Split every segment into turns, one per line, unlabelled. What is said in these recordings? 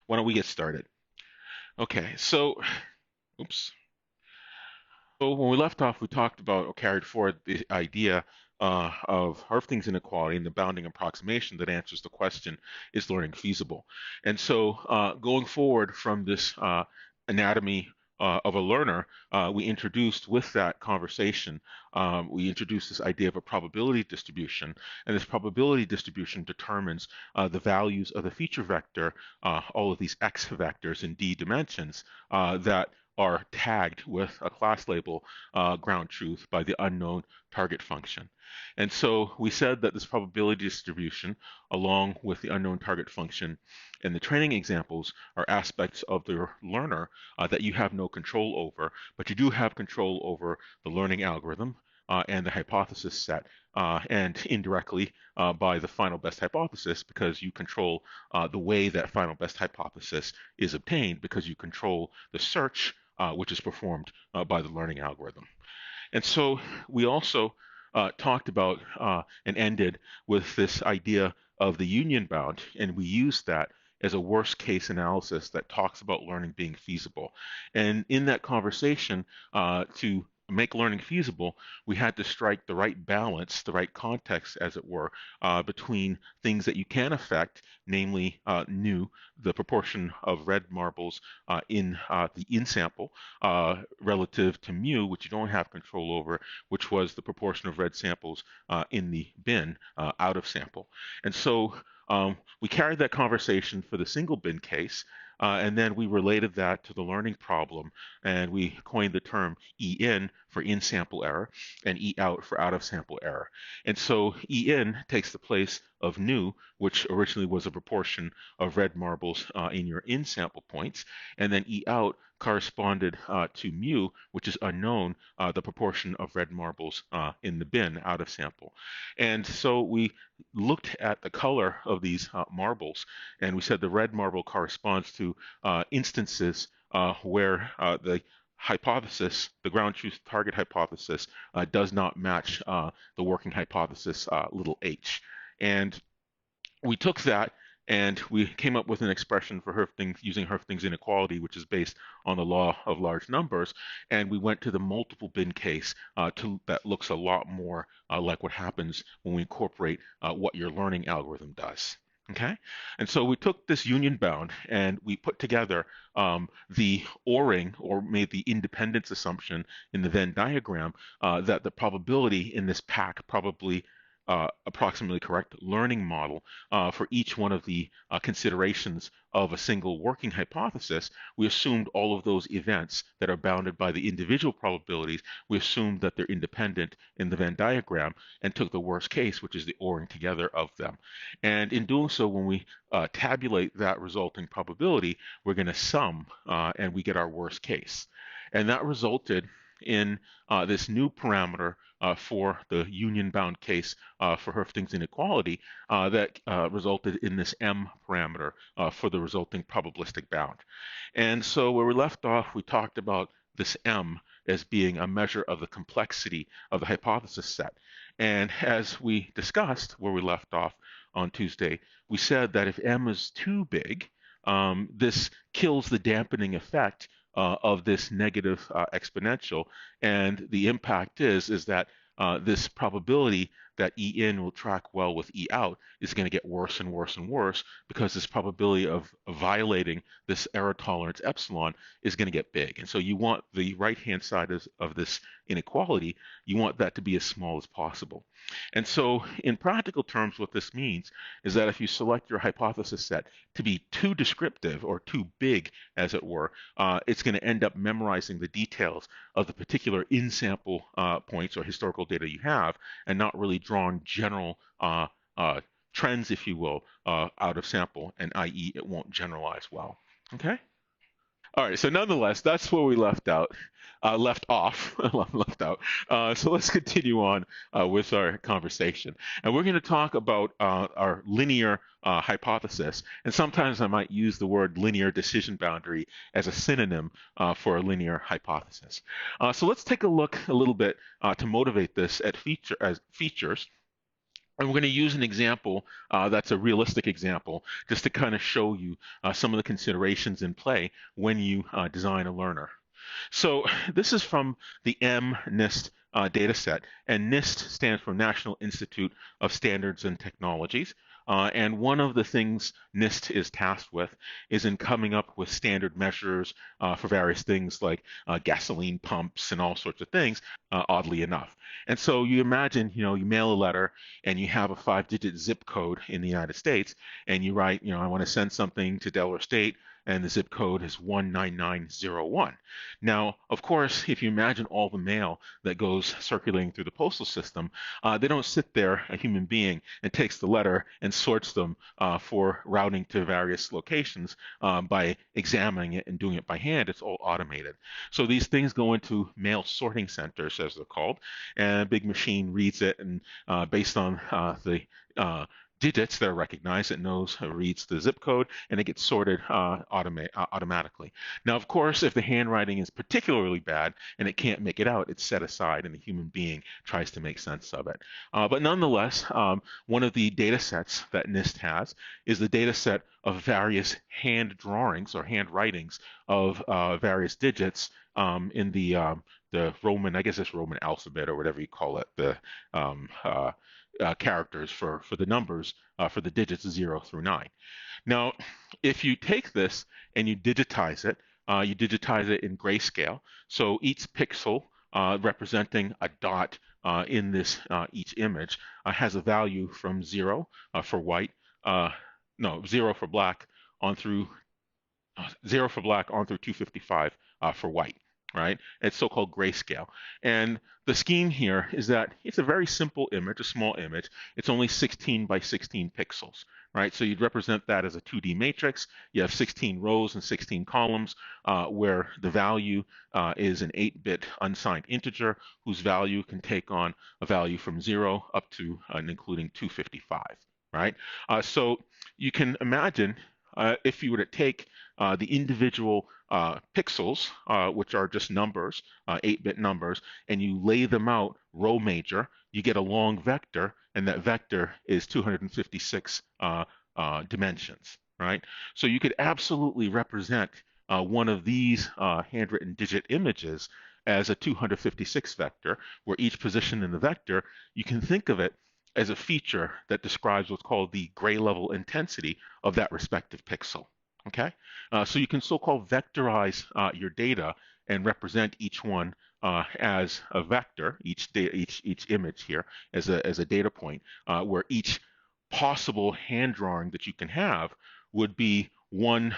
Why don't we get started? Okay, so, oops. So when we left off, we talked about or carried forward the idea of Harfting's inequality and the bounding approximation that answers the question, is learning feasible? And so going forward from this anatomy of a learner, we introduced with that conversation, we introduced this idea of a probability distribution, and this probability distribution determines the values of the feature vector, all of these x vectors in d dimensions that are tagged with a class label ground truth by the unknown target function. And so we said that this probability distribution, along with the unknown target function in the training examples, are aspects of the learner that you have no control over, but you do have control over the learning algorithm and the hypothesis set, and indirectly by the final best hypothesis, because you control the way that final best hypothesis is obtained, because you control the search which is performed by the learning algorithm. And so we also talked about and ended with this idea of the union bound, and we used that as a worst case analysis that talks about learning being feasible. And in that conversation, to make learning feasible, we had to strike the right balance, the right context, as it were, between things that you can affect, namely nu, the proportion of red marbles in the in sample, relative to mu, which you don't have control over, which was the proportion of red samples in the bin out of sample. And so we carried that conversation for the single bin case, and then we related that to the learning problem, and we coined the term E-in for in-sample error and E-out for out-of-sample error. And so E-in takes the place of nu, which originally was a proportion of red marbles in your in-sample points, and then E-out corresponded to mu, which is unknown, the proportion of red marbles in the bin out of sample. And so we looked at the color of these marbles, and we said the red marble corresponds to instances where the hypothesis, the ground truth target hypothesis, does not match the working hypothesis little h. And we took that and we came up with an expression for Herfting using Herfting's inequality, which is based on the law of large numbers. And we went to the multiple bin case that looks a lot more like what happens when we incorporate what your learning algorithm does. Okay, and so we took this union bound and we put together the ORing, or made the independence assumption in the Venn diagram, that the probability in this pack probably approximately correct learning model for each one of the considerations of a single working hypothesis. We assumed all of those events that are bounded by the individual probabilities. We assumed that they're independent in the Venn diagram and took the worst case, which is the ORing together of them. And in doing so, when we tabulate that resulting probability, we're going to sum and we get our worst case. And that resulted in this new parameter for the union bound case for Herfting's inequality that resulted in this M parameter for the resulting probabilistic bound. And so where we left off, we talked about this M as being a measure of the complexity of the hypothesis set. And as we discussed where we left off on Tuesday, we said that if M is too big, this kills the dampening effect of this negative exponential, and the impact is that this probability that E in will track well with E out is going to get worse and worse and worse, because this probability of violating this error tolerance epsilon is going to get big. And so you want the right-hand side of this inequality, you want that to be as small as possible. And so in practical terms, what this means is that if you select your hypothesis set to be too descriptive or too big, as it were, it's going to end up memorizing the details of the particular in-sample points or historical data you have, and not really drawing general trends, if you will, out of sample, and i.e. it won't generalize well. Okay? All right, so nonetheless, that's where we left off, left out. So let's continue on with our conversation. And we're going to talk about our linear hypothesis. And sometimes I might use the word linear decision boundary as a synonym for a linear hypothesis. So let's take a look a little bit to motivate this at features. And we're going to use an example that's a realistic example just to kind of show you some of the considerations in play when you design a learner. So this is from the MNIST data set, and NIST stands for National Institute of Standards and Technologies. And one of the things NIST is tasked with is in coming up with standard measures for various things like gasoline pumps and all sorts of things, oddly enough. And so you imagine, you mail a letter and you have a 5-digit zip code in the United States, and you write, I want to send something to Delaware State, and the zip code is 19901. Now, of course, if you imagine all the mail that goes circulating through the postal system, they don't sit there, a human being, and takes the letter and sorts them for routing to various locations by examining it and doing it by hand. It's all automated. So these things go into mail sorting centers, as they're called, and a big machine reads it, and based on the digits that are recognized, it reads the zip code, and it gets sorted automatically. Now, of course, if the handwriting is particularly bad and it can't make it out, it's set aside and the human being tries to make sense of it. But nonetheless, one of the data sets that NIST has is the data set of various hand drawings or handwritings of various digits in the Roman, I guess it's Roman alphabet or whatever you call it, the characters for the numbers for the digits 0 through 9. Now, if you take this and you digitize it in grayscale. So each pixel representing a dot in this each image has a value from 0 for white, no, 0 for black on through 0 for black on through 255 for white, right? It's so-called grayscale. And the scheme here is that it's a very simple image, a small image. It's only 16 by 16 pixels, right? So you'd represent that as a 2D matrix. You have 16 rows and 16 columns where the value is an 8-bit unsigned integer whose value can take on a value from 0 up to and including 255, right? So you can imagine if you were to take the individual pixels, which are just numbers, 8-bit numbers, and you lay them out row major, you get a long vector, and that vector is 256 dimensions, right? So you could absolutely represent one of these handwritten digit images as a 256 vector, where each position in the vector, you can think of it as a feature that describes what's called the gray level intensity of that respective pixel. Okay, so you can so-called vectorize your data and represent each one as a vector, each image here as a data point, where each possible hand drawing that you can have would be one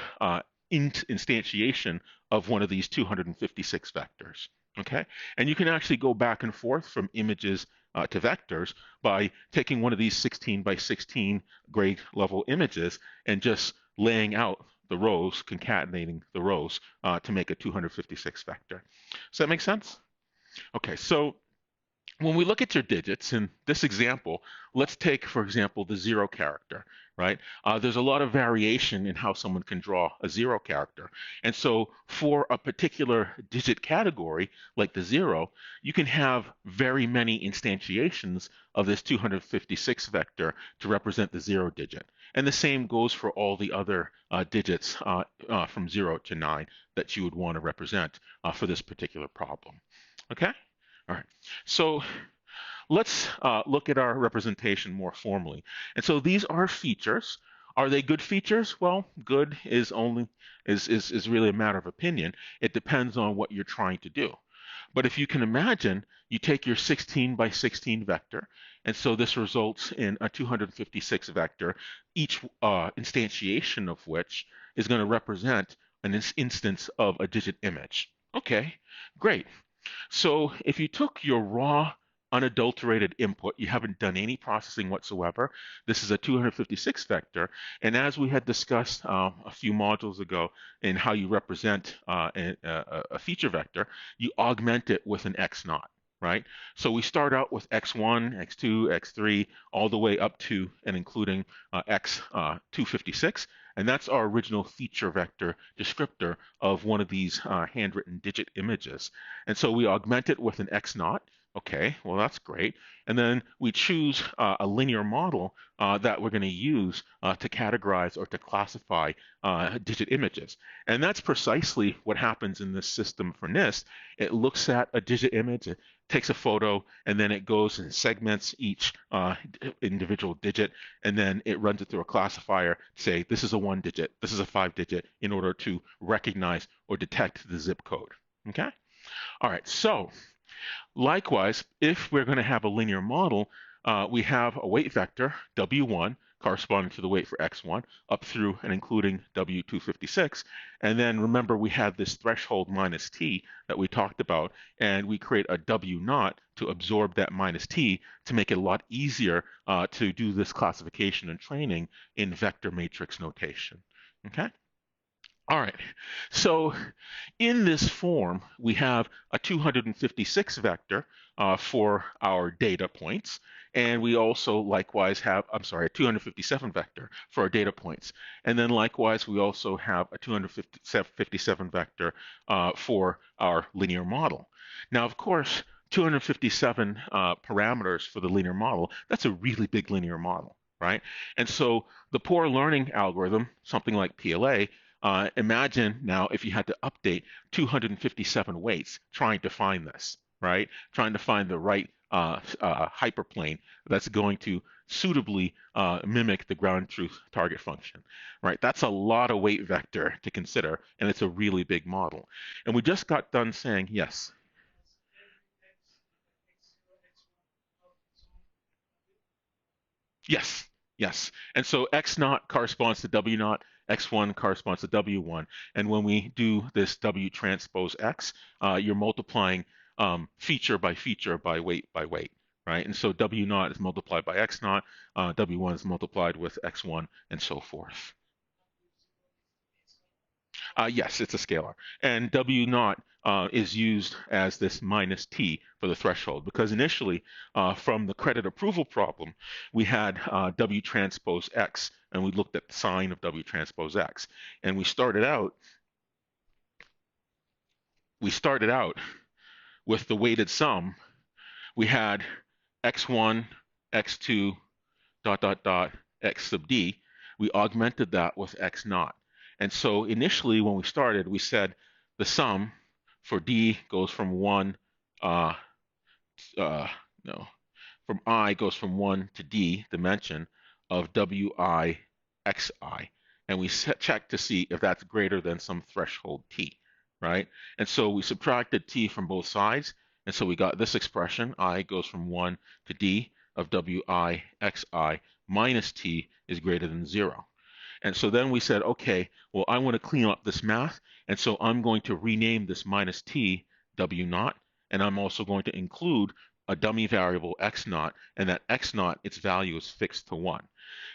instantiation of one of these 256 vectors. Okay, and you can actually go back and forth from images to vectors by taking one of these 16 by 16 grade level images and just laying out the rows, concatenating the rows to make a 256 vector. Does that make sense? Okay, so when we look at your digits in this example, let's take, for example, the 0 character, right? There's a lot of variation in how someone can draw a 0 character. And so for a particular digit category, like the 0, you can have very many instantiations of this 256 vector to represent the 0 digit. And the same goes for all the other digits from 0 to 9 that you would want to represent for this particular problem. Okay? All right, so let's look at our representation more formally. And so these are features. Are they good features? Well, good is really a matter of opinion. It depends on what you're trying to do. But if you can imagine, you take your 16 by 16 vector, and so this results in a 256 vector, each instantiation of which is going to represent an instance of a digit image. Okay, great. So if you took your raw, unadulterated input, you haven't done any processing whatsoever, this is a 256 vector, and as we had discussed a few modules ago in how you represent a feature vector, you augment it with an x naught, right? So we start out with x1, x2, x3, all the way up to and including x256, and that's our original feature vector descriptor of one of these handwritten digit images. And so we augment it with an x naught, Okay, well, that's great. And then we choose a linear model that we're going to use to categorize or to classify digit images. And that's precisely what happens in this system for NIST. It looks at a digit image, it takes a photo, and then it goes and segments each individual digit, and then it runs it through a classifier to say, this is a 1 digit, this is a 5 digit, in order to recognize or detect the zip code. Okay? All right, so likewise, if we're going to have a linear model, we have a weight vector, W1, corresponding to the weight for X1, up through and including W256. And then remember, we had this threshold minus T that we talked about, and we create a W naught to absorb that minus T to make it a lot easier to do this classification and training in vector matrix notation. Okay? All right, so in this form, we have a 256 vector for our data points, and we also likewise have, I'm sorry, a 257 vector for our data points. And then likewise, we also have a 257 vector for our linear model. Now, of course, 257 parameters for the linear model, that's a really big linear model, right? And so the poor learning algorithm, something like PLA, imagine now if you had to update 257 weights trying to find this, right? Trying to find the right hyperplane that's going to suitably mimic the ground truth target function, right? That's a lot of weight vector to consider, and it's a really big model. And we just got done saying, yes, yes, yes. And so X naught corresponds to W naught, X1 corresponds to W1. And when we do this W transpose X, you're multiplying feature by weight, right? And so W naught is multiplied by X naught, W1 is multiplied with X1, and so forth. Yes, it's a scalar. And W naught is used as this minus T for the threshold because initially, from the credit approval problem, we had W transpose X, and we looked at the sign of W transpose X. And we started out with the weighted sum. We had X1, X2, dot, dot, dot, X sub D. We augmented that with X naught. And so initially when we started, we said the sum for D goes from 1, uh, uh, no, from I goes from 1 to D dimension of Wi Xi. And we check to see if that's greater than some threshold T, right? And so we subtracted T from both sides. And so we got this expression, I goes from 1 to D of Wi Xi minus T is greater than 0. And so then we said, okay, well, I want to clean up this math. And so I'm going to rename this minus T W naught. And I'm also going to include a dummy variable X naught. And that X naught, its value is fixed to 1.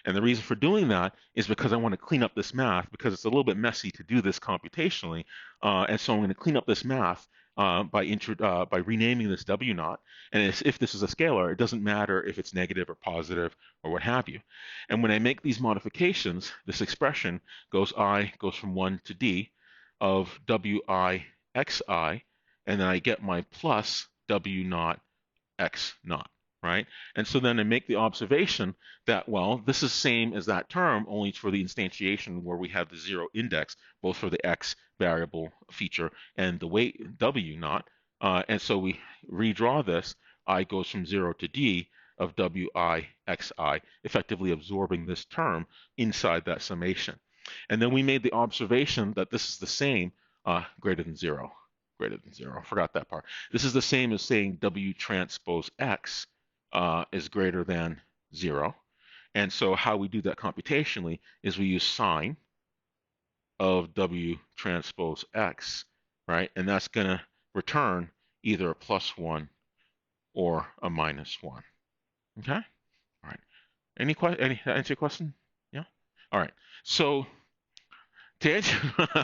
And the reason for doing that is because I want to clean up this math because it's a little bit messy to do this computationally. And so I'm going to clean up this math by renaming this W naught. And if this is a scalar, it doesn't matter if it's negative or positive or what have you. And when I make these modifications, this expression I goes from 1 to D of Wi Xi, and then I get my plus W naught X naught, right? And so then I make the observation that, well, this is same as that term, only for the instantiation where we have the 0 index, both for the X variable feature and the weight W naught. And so we redraw this. I goes from 0 to D of Wi Xi, effectively absorbing this term inside that summation. And then we made the observation that this is the same, greater than 0. Greater than 0. Forgot that part. This is the same as saying W transpose X is greater than 0. And so how we do that computationally is we use sine of W transpose X, right? And that's going to return either a plus 1 or a minus 1. Okay? All right. Any answer your question? Yeah? All right. So to answer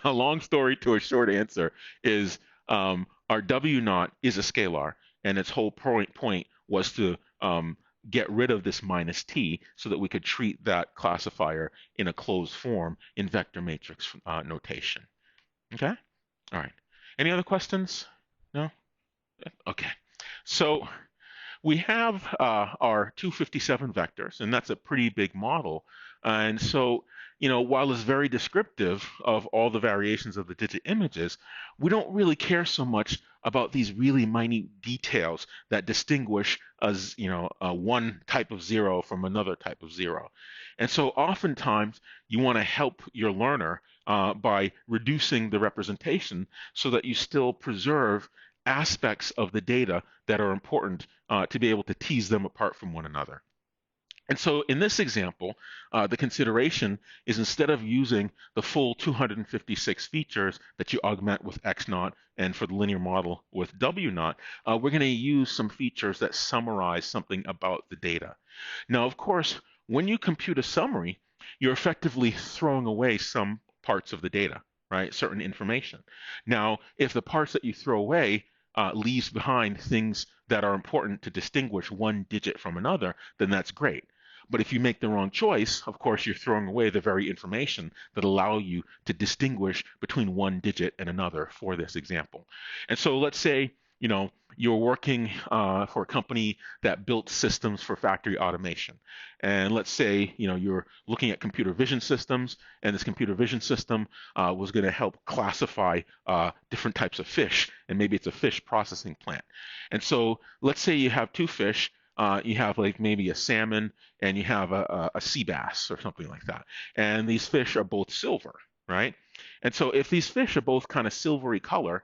a long story to a short answer is our W naught is a scalar, and its whole point was to get rid of this minus T so that we could treat that classifier in a closed form in vector matrix notation. Okay? All right. Any other questions? No? Okay. So we have our 257 vectors, and that's a pretty big model. And so, while it's very descriptive of all the variations of the digit images, we don't really care so much about these really minute details that distinguish one type of zero from another type of zero. And so oftentimes you want to help your learner by reducing the representation so that you still preserve aspects of the data that are important to be able to tease them apart from one another. And so in this example, the consideration is instead of using the full 256 features that you augment with X naught and for the linear model with W naught, we're going to use some features that summarize something about the data. Now, of course, when you compute a summary, you're effectively throwing away some parts of the data, right? Certain information. Now, if the parts that you throw away leaves behind things that are important to distinguish one digit from another, then that's great. But if you make the wrong choice, of course, you're throwing away the very information that allow you to distinguish between one digit and another for this example. And so let's say, you're working for a company that built systems for factory automation. And let's say, you're looking at computer vision systems, and this computer vision system was going to help classify different types of fish, and maybe it's a fish processing plant. And so let's say you have two fish. You have like maybe a salmon and you have a sea bass or something like that. And these fish are both silver, right? And so if these fish are both kind of silvery color,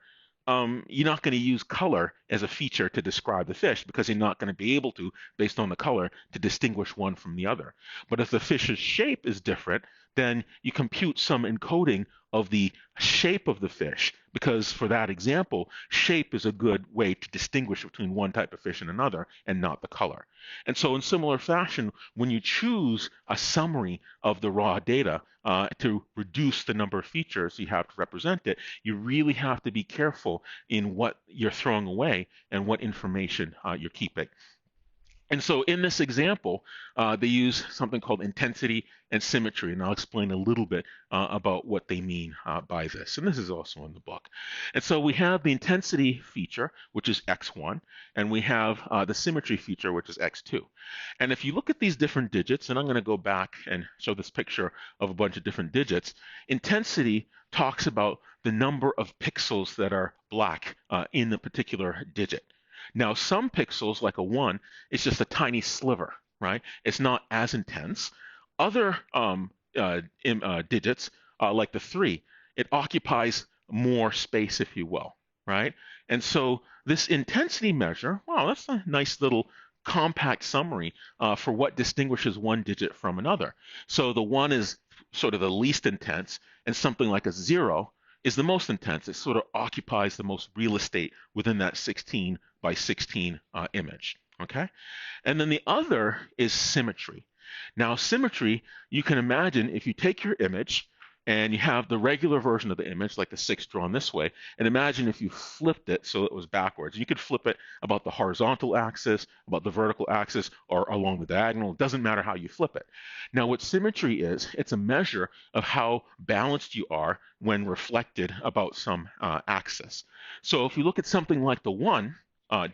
you're not going to use color as a feature to describe the fish because you're not going to be able to, based on the color, to distinguish one from the other. But if the fish's shape is different, then you compute some encoding of the shape of the fish because for that example, shape is a good way to distinguish between one type of fish and another and not the color. And so in similar fashion, when you choose a summary of the raw data to reduce the number of features you have to represent it, you really have to be careful in what you're throwing away and what information you're keeping. And so in this example, they use something called intensity and symmetry, and I'll explain a little bit about what they mean by this. And this is also in the book. And so we have the intensity feature, which is x1, and we have the symmetry feature, which is x2. And if you look at these different digits, and I'm going to go back and show this picture of a bunch of different digits, intensity talks about the number of pixels that are black in the particular digit. Now, some pixels, like a 1, it's just a tiny sliver, right? It's not as intense. Other digits, like the 3, it occupies more space, if you will, right? And so this intensity measure, wow, that's a nice little compact summary for what distinguishes one digit from another. So the 1 is sort of the least intense, and something like a 0 is the most intense. It sort of occupies the most real estate within that 16 by 16 image, okay? And then the other is symmetry. Now, symmetry, you can imagine if you take your image and you have the regular version of the image, like the 6 drawn this way, and imagine if you flipped it so it was backwards. You could flip it about the horizontal axis, about the vertical axis, or along the diagonal. It doesn't matter how you flip it. Now, what symmetry is, it's a measure of how balanced you are when reflected about some axis. So if you look at something like the 1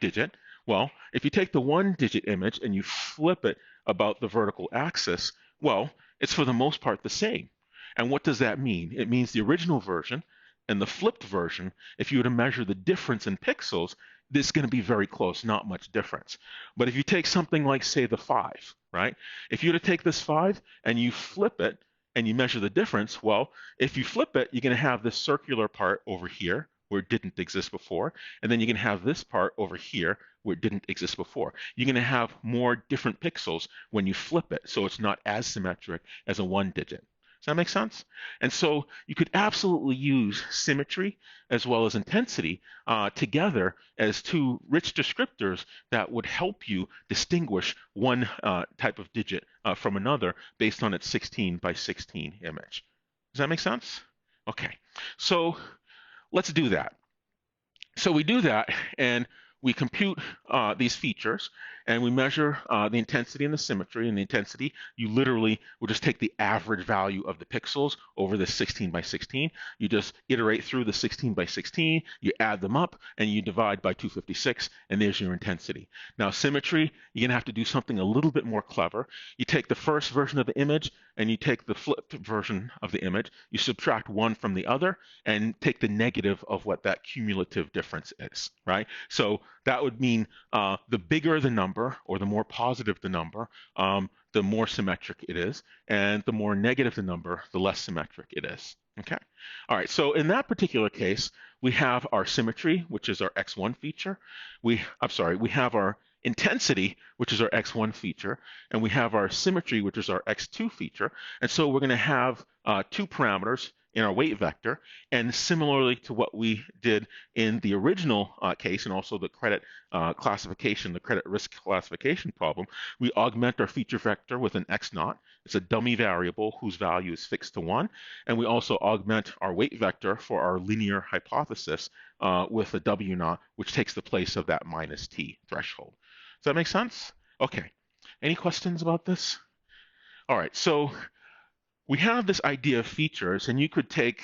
digit, well, if you take the 1 digit image and you flip it about the vertical axis, well, it's for the most part the same. And what does that mean? It means the original version and the flipped version, if you were to measure the difference in pixels, this is going to be very close, not much difference. But if you take something like, say, the 5, right? If you were to take this 5 and you flip it and you measure the difference, well, if you flip it, you're going to have this circular part over here where it didn't exist before, and then you can have this part over here where it didn't exist before. You're going to have more different pixels when you flip it, so it's not as symmetric as a 1 digit. Does that make sense? And so you could absolutely use symmetry as well as intensity together as two rich descriptors that would help you distinguish one type of digit from another based on its 16 by 16 image. Does that make sense? Okay, so let's do that. So we do that, and we compute these features, and we measure the intensity and the symmetry. And the intensity, you literally will just take the average value of the pixels over the 16 by 16. You just iterate through the 16 by 16, you add them up, and you divide by 256, and there's your intensity. Now, symmetry, you're going to have to do something a little bit more clever. You take the first version of the image, and you take the flipped version of the image, you subtract one from the other, and take the negative of what that cumulative difference is, right? So that would mean the bigger the number, or the more positive the number, the more symmetric it is, and the more negative the number, the less symmetric it is. Okay. All right. So in that particular case, we have our symmetry, which is our X1 feature. We have our intensity, which is our X1 feature, and we have our symmetry, which is our X2 feature. And so we're going to have two parameters in our weight vector, and similarly to what we did in the original case, and also the credit classification, the credit risk classification problem, we augment our feature vector with an x naught. It's a dummy variable whose value is fixed to 1. And we also augment our weight vector for our linear hypothesis with a w naught, which takes the place of that minus t threshold. Does that make sense? Okay. Any questions about this? All right. So we have this idea of features, and you could take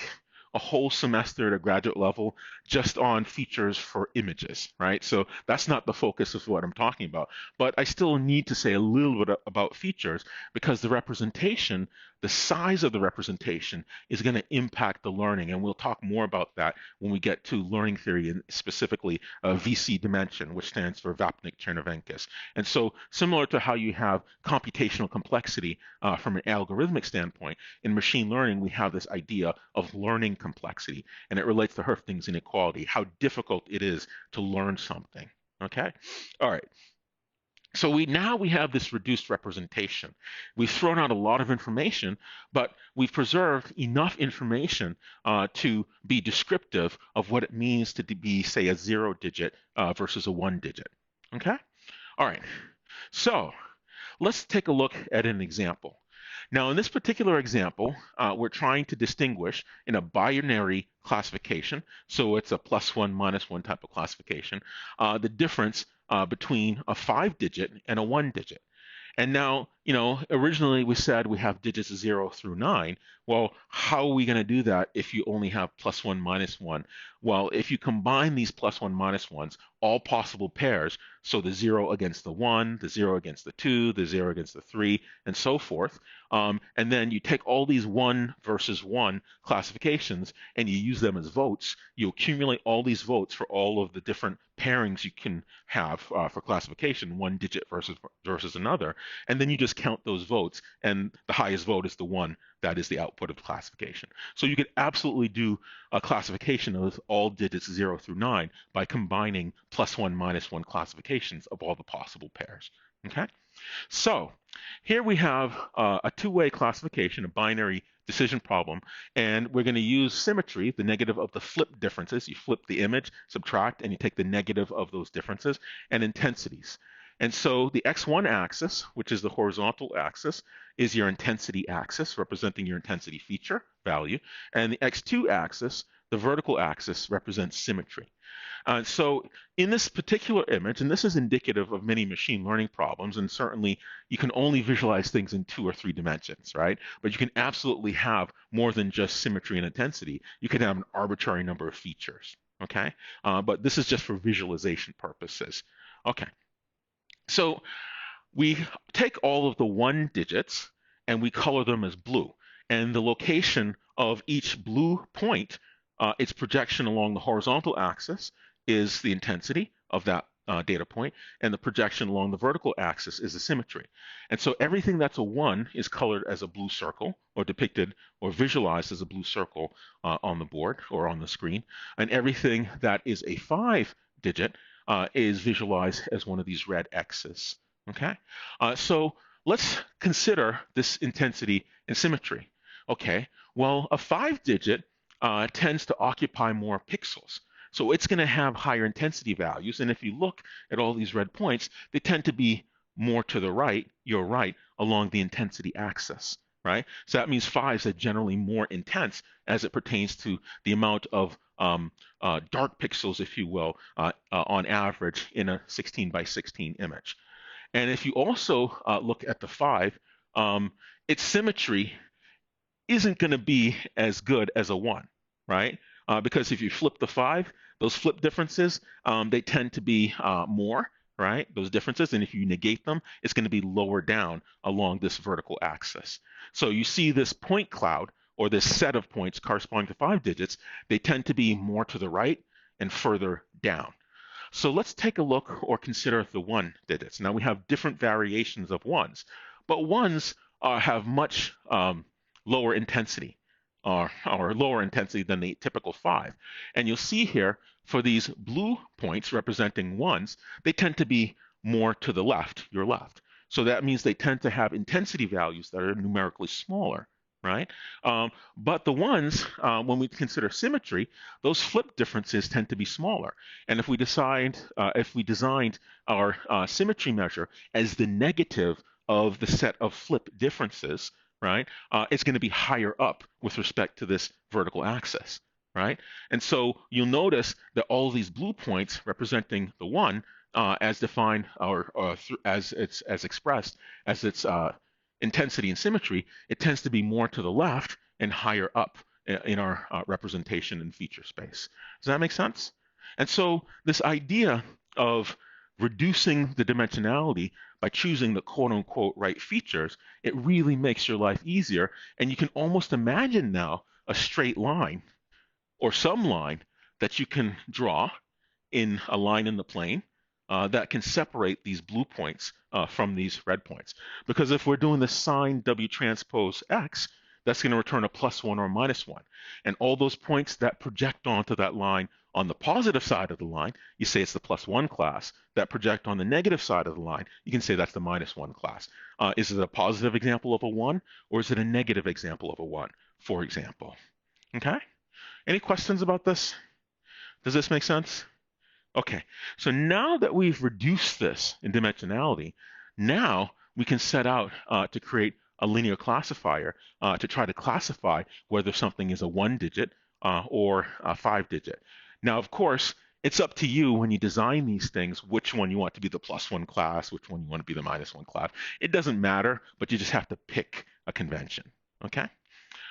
a whole semester at a graduate level just on features for images, right? So that's not the focus of what I'm talking about. But I still need to say a little bit about features, because the representation, the size of the representation, is going to impact the learning. And we'll talk more about that when we get to learning theory, and specifically VC dimension, which stands for Vapnik-Chernovenkis. And so similar to how you have computational complexity from an algorithmic standpoint, in machine learning, we have this idea of learning complexity, and it relates to Hoeffding's inequality, how difficult it is to learn something. Okay? All right. So now we have this reduced representation. We've thrown out a lot of information, but we've preserved enough information to be descriptive of what it means to be, say, a 0 digit versus a 1 digit. Okay? All right. So let's take a look at an example. Now, in this particular example, we're trying to distinguish in a binary classification, so it's a +1, -1 type of classification, the difference between a 5-digit and a 1-digit. And now, originally we said we have digits 0 through 9. Well, how are we going to do that if you only have +1, -1? Well, if you combine these +1, -1s, all possible pairs, so the 0 against the 1, the 0 against the 2, the 0 against the 3, and so forth, and then you take all these 1 versus 1 classifications and you use them as votes, you accumulate all these votes for all of the different pairings you can have for classification, one digit versus another, and then you just count those votes, and the highest vote is the one that is the output of the classification. So you could absolutely do a classification of all digits 0 through 9 by combining +1, -1 classifications of all the possible pairs. Okay? So here we have a two-way classification, a binary decision problem, and we're going to use symmetry, the negative of the flip differences. You flip the image, subtract, and you take the negative of those differences, and intensities. And so the x1 axis, which is the horizontal axis, is your intensity axis, representing your intensity feature value, and the x2 axis, the vertical axis, represents symmetry. So in this particular image, and this is indicative of many machine learning problems, and certainly you can only visualize things in 2 or 3 dimensions, right? But you can absolutely have more than just symmetry and intensity. You can have an arbitrary number of features, okay? But this is just for visualization purposes. Okay, so we take all of the 1 digits and we color them as blue. And the location of each blue point, its projection along the horizontal axis, is the intensity of that data point, and the projection along the vertical axis is the symmetry. And so everything that's a 1 is colored as a blue circle, or depicted or visualized as a blue circle on the board or on the screen, and everything that is a 5-digit is visualized as one of these red X's. Okay, so let's consider this intensity and symmetry. Okay, well, a 5-digit tends to occupy more pixels. So it's going to have higher intensity values. And if you look at all these red points, they tend to be more to the right, your right, along the intensity axis, right? So that means 5s are generally more intense as it pertains to the amount of dark pixels, if you will, on average in a 16 by 16 image. And if you also look at the 5, its symmetry isn't going to be as good as a 1, right? Because if you flip the 5, those flip differences, they tend to be more, right? Those differences. And if you negate them, it's going to be lower down along this vertical axis. So you see this point cloud, or this set of points corresponding to 5 digits, they tend to be more to the right and further down. So let's take a look or consider the 1 digits. Now we have different variations of 1s, but 1s have much lower intensity or lower intensity than the typical 5. And you'll see here for these blue points representing 1s, they tend to be more to the left, your left. So that means they tend to have intensity values that are numerically smaller, right? But the 1s, when we consider symmetry, those flip differences tend to be smaller. And if we designed our symmetry measure as the negative of the set of flip differences, right, it's going to be higher up with respect to this vertical axis, right? And so you'll notice that all of these blue points representing the 1, as defined or as expressed as its intensity and symmetry, it tends to be more to the left and higher up in our representation and feature space. Does that make sense? And so this idea of reducing the dimensionality by choosing the quote-unquote right features, it really makes your life easier. And you can almost imagine now a straight line or some line that you can draw in a line in the plane that can separate these blue points from these red points. Because if we're doing the sine W transpose X, that's going to return a +1 or -1. And all those points that project onto that line on the positive side of the line, you say it's the +1 class. That project on the negative side of the line, you can say that's the -1 class. Is it a positive example of a 1, or is it a negative example of a 1, for example? Okay? Any questions about this? Does this make sense? Okay, so now that we've reduced this in dimensionality, now we can set out to create a linear classifier to try to classify whether something is a 1-digit or a 5-digit. Now, of course, it's up to you when you design these things, which one you want to be the +1 class, which one you want to be the -1 class. It doesn't matter, but you just have to pick a convention, okay?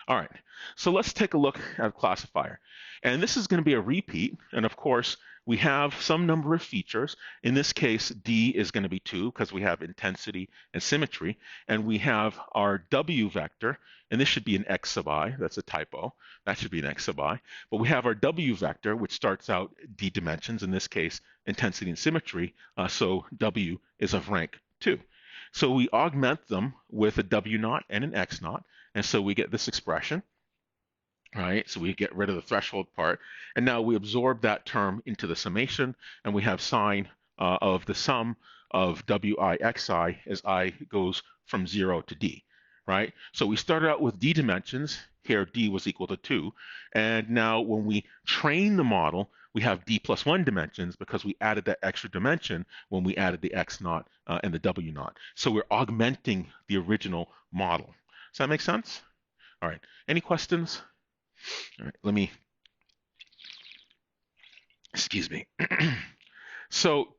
All right, so let's take a look at a classifier. And this is going to be a repeat. And of course, we have some number of features. In this case, D is going to be 2 because we have intensity and symmetry. And we have our W vector, and this should be an X sub I. That's a typo. That should be an X sub I. But we have our W vector, which starts out D dimensions, in this case, intensity and symmetry. So W is of rank 2. So we augment them with a W naught and an X naught. And so we get this expression, right? So we get rid of the threshold part. And now we absorb that term into the summation, and we have sine of the sum of Wi xi as I goes from 0 to D, right? So we started out with D dimensions. Here, D was equal to 2. And now when we train the model, we have D plus 1 dimensions because we added that extra dimension when we added the X naught and the W naught. So we're augmenting the original model. Does that make sense? All right. Any questions? All right. Let me, excuse me. So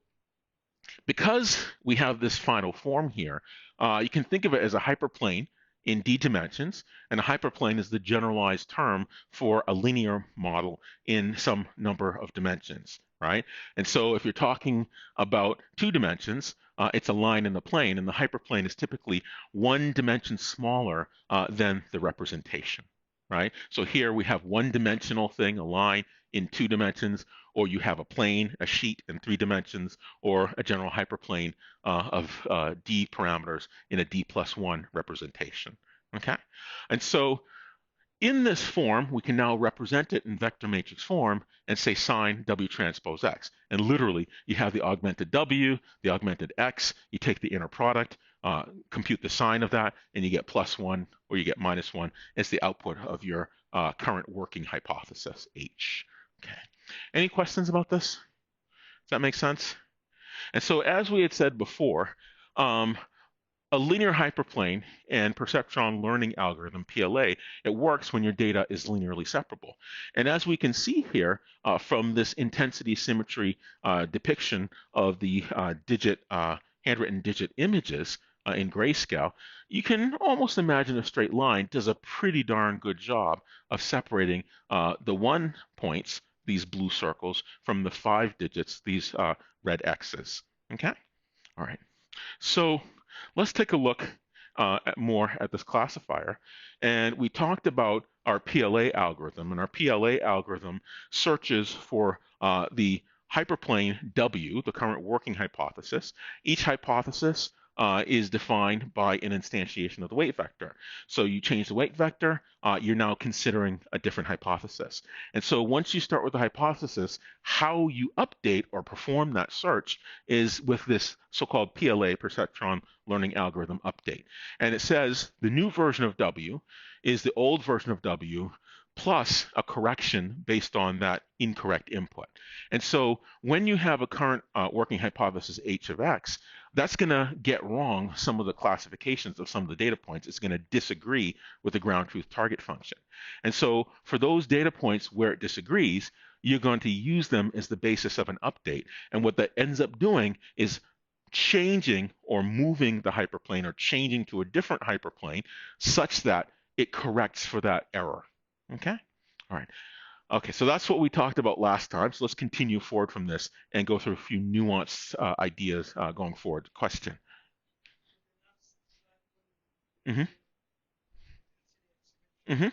because we have this final form here, you can think of it as a hyperplane in D dimensions, and a hyperplane is the generalized term for a linear model in some number of dimensions, right? And so if you're talking about 2 dimensions, it's a line in the plane, and the hyperplane is typically 1 dimension smaller than the representation, right? So here we have 1-dimensional thing, a line in 2 dimensions, or you have a plane, a sheet in 3 dimensions, or a general hyperplane of D parameters in a D plus 1 representation, okay? And so in this form, we can now represent it in vector matrix form and say sine W transpose X. And literally, you have the augmented W, the augmented X, you take the inner product, compute the sine of that, and you get +1 or you get -1 as the output of your current working hypothesis, H. Okay. Any questions about this? Does that make sense? And so as we had said before, a linear hyperplane and perceptron learning algorithm, PLA, it works when your data is linearly separable. And as we can see here from this intensity symmetry depiction of the handwritten digit images in grayscale, you can almost imagine a straight line does a pretty darn good job of separating the 1 points, these blue circles, from the 5 digits, these red X's. Okay? All right. So let's take a look more at this classifier. And we talked about our PLA algorithm, and our PLA algorithm searches for the hyperplane W, the current working hypothesis. Each hypothesis is defined by an instantiation of the weight vector. So you change the weight vector, you're now considering a different hypothesis. And so once you start with the hypothesis, how you update or perform that search is with this so-called PLA, perceptron learning algorithm update. And it says the new version of W is the old version of W plus a correction based on that incorrect input. And so when you have a current working hypothesis H of X, that's going to get wrong some of the classifications of some of the data points. It's going to disagree with the ground truth target function. And so for those data points where it disagrees, you're going to use them as the basis of an update. And what that ends up doing is changing or moving the hyperplane or changing to a different hyperplane such that it corrects for that error. Okay? All right. Okay, so that's what we talked about last time. So let's continue forward from this and go through a few nuanced ideas going forward. Question? Mm-hmm. Mm-hmm.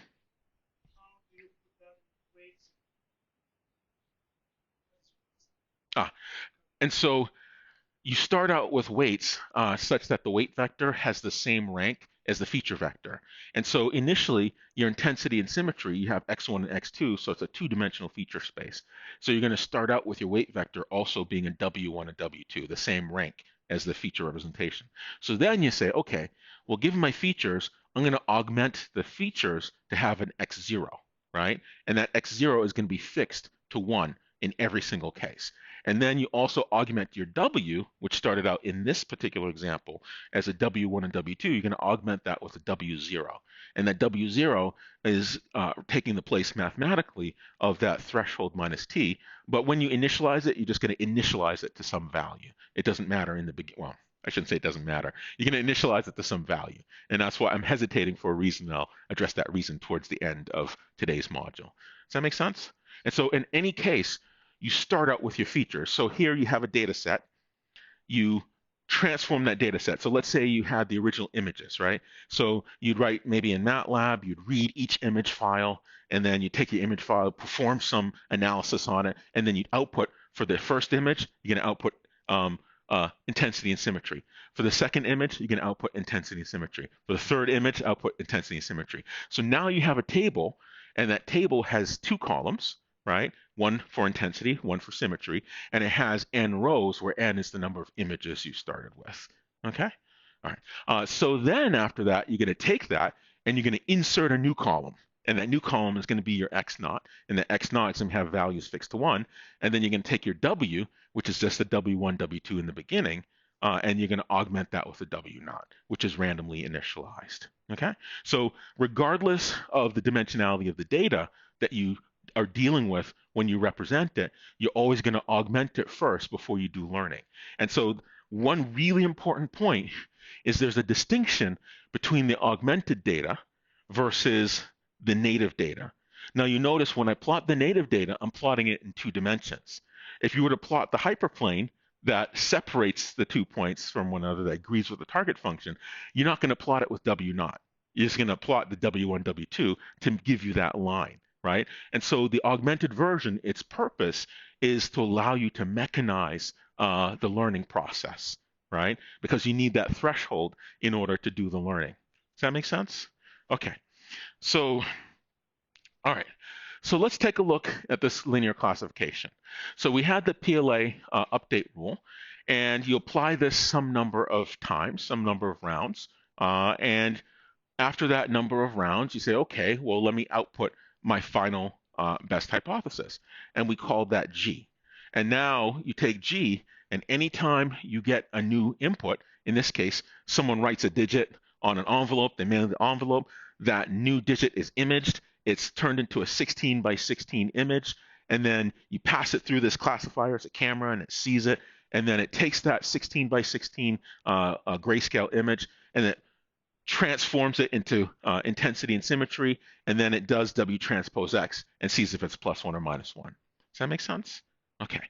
Ah, and so you start out with weights such that the weight vector has the same rank as the feature vector. And so initially, your intensity and symmetry, you have x1 and x2, so it's a two-dimensional feature space. So you're going to start out with your weight vector also being a w1 and w2, the same rank as the feature representation. So then you say, okay, well, given my features, I'm going to augment the features to have an x0, right? And that x0 is going to be fixed to 1 in every single case. And then you also augment your W, which started out in this particular example as a W1 and W2. You're going to augment that with a W0. And that W0 is taking the place mathematically of that threshold minus T. But when you initialize it, you're just going to initialize it to some value. It doesn't matter in the beginning. Well, I shouldn't say it doesn't matter. You're going to initialize it to some value. And that's why I'm hesitating for a reason. I'll address that reason towards the end of today's module. Does that make sense? And so in any case, you start out with your features. So here you have a data set. You transform that data set. So let's say you had the original images, right? So you'd write maybe in MATLAB, you'd read each image file, and then you take your image file, perform some analysis on it, and then you'd output for the first image, you're going to output intensity and symmetry. For the second image, you can output intensity and symmetry. For the third image, output intensity and symmetry. So now you have a table, and that table has 2 columns, right? One for intensity, one for symmetry, and it has n rows where n is the number of images you started with. Okay? All right. So then after that, you're going to take that and you're going to insert a new column. And that new column is going to be your x naught. And the x naught is going to have values fixed to 1. And then you're going to take your w, which is just the w1, w2 in the beginning, and you're going to augment that with a w naught, which is randomly initialized. Okay? So regardless of the dimensionality of the data that you are dealing with when you represent it, you're always going to augment it first before you do learning. And so one really important point is there's a distinction between the augmented data versus the native data. Now you notice when I plot the native data, I'm plotting it in 2 dimensions. If you were to plot the hyperplane that separates the 2 points from one another, that agrees with the target function, you're not going to plot it with W naught. You're just going to plot the W1, W2 to give you that line, right? And so the augmented version, its purpose is to allow you to mechanize the learning process, right? Because you need that threshold in order to do the learning. Does that make sense? Okay. So, all right. So let's take a look at this linear classification. So we had the PLA update rule, and you apply this some number of times, some number of rounds, and after that number of rounds, you say, okay, well, let me output my final best hypothesis. And we call that G. And now you take G, and anytime you get a new input, in this case, someone writes a digit on an envelope, they mail the envelope, that new digit is imaged, it's turned into a 16 by 16 image, and then you pass it through this classifier, it's a camera, and it sees it, and then it takes that 16 by 16 grayscale image, and it transforms it into intensity and symmetry, and then it does W transpose X and sees if it's +1 or -1. Does that make sense? Okay.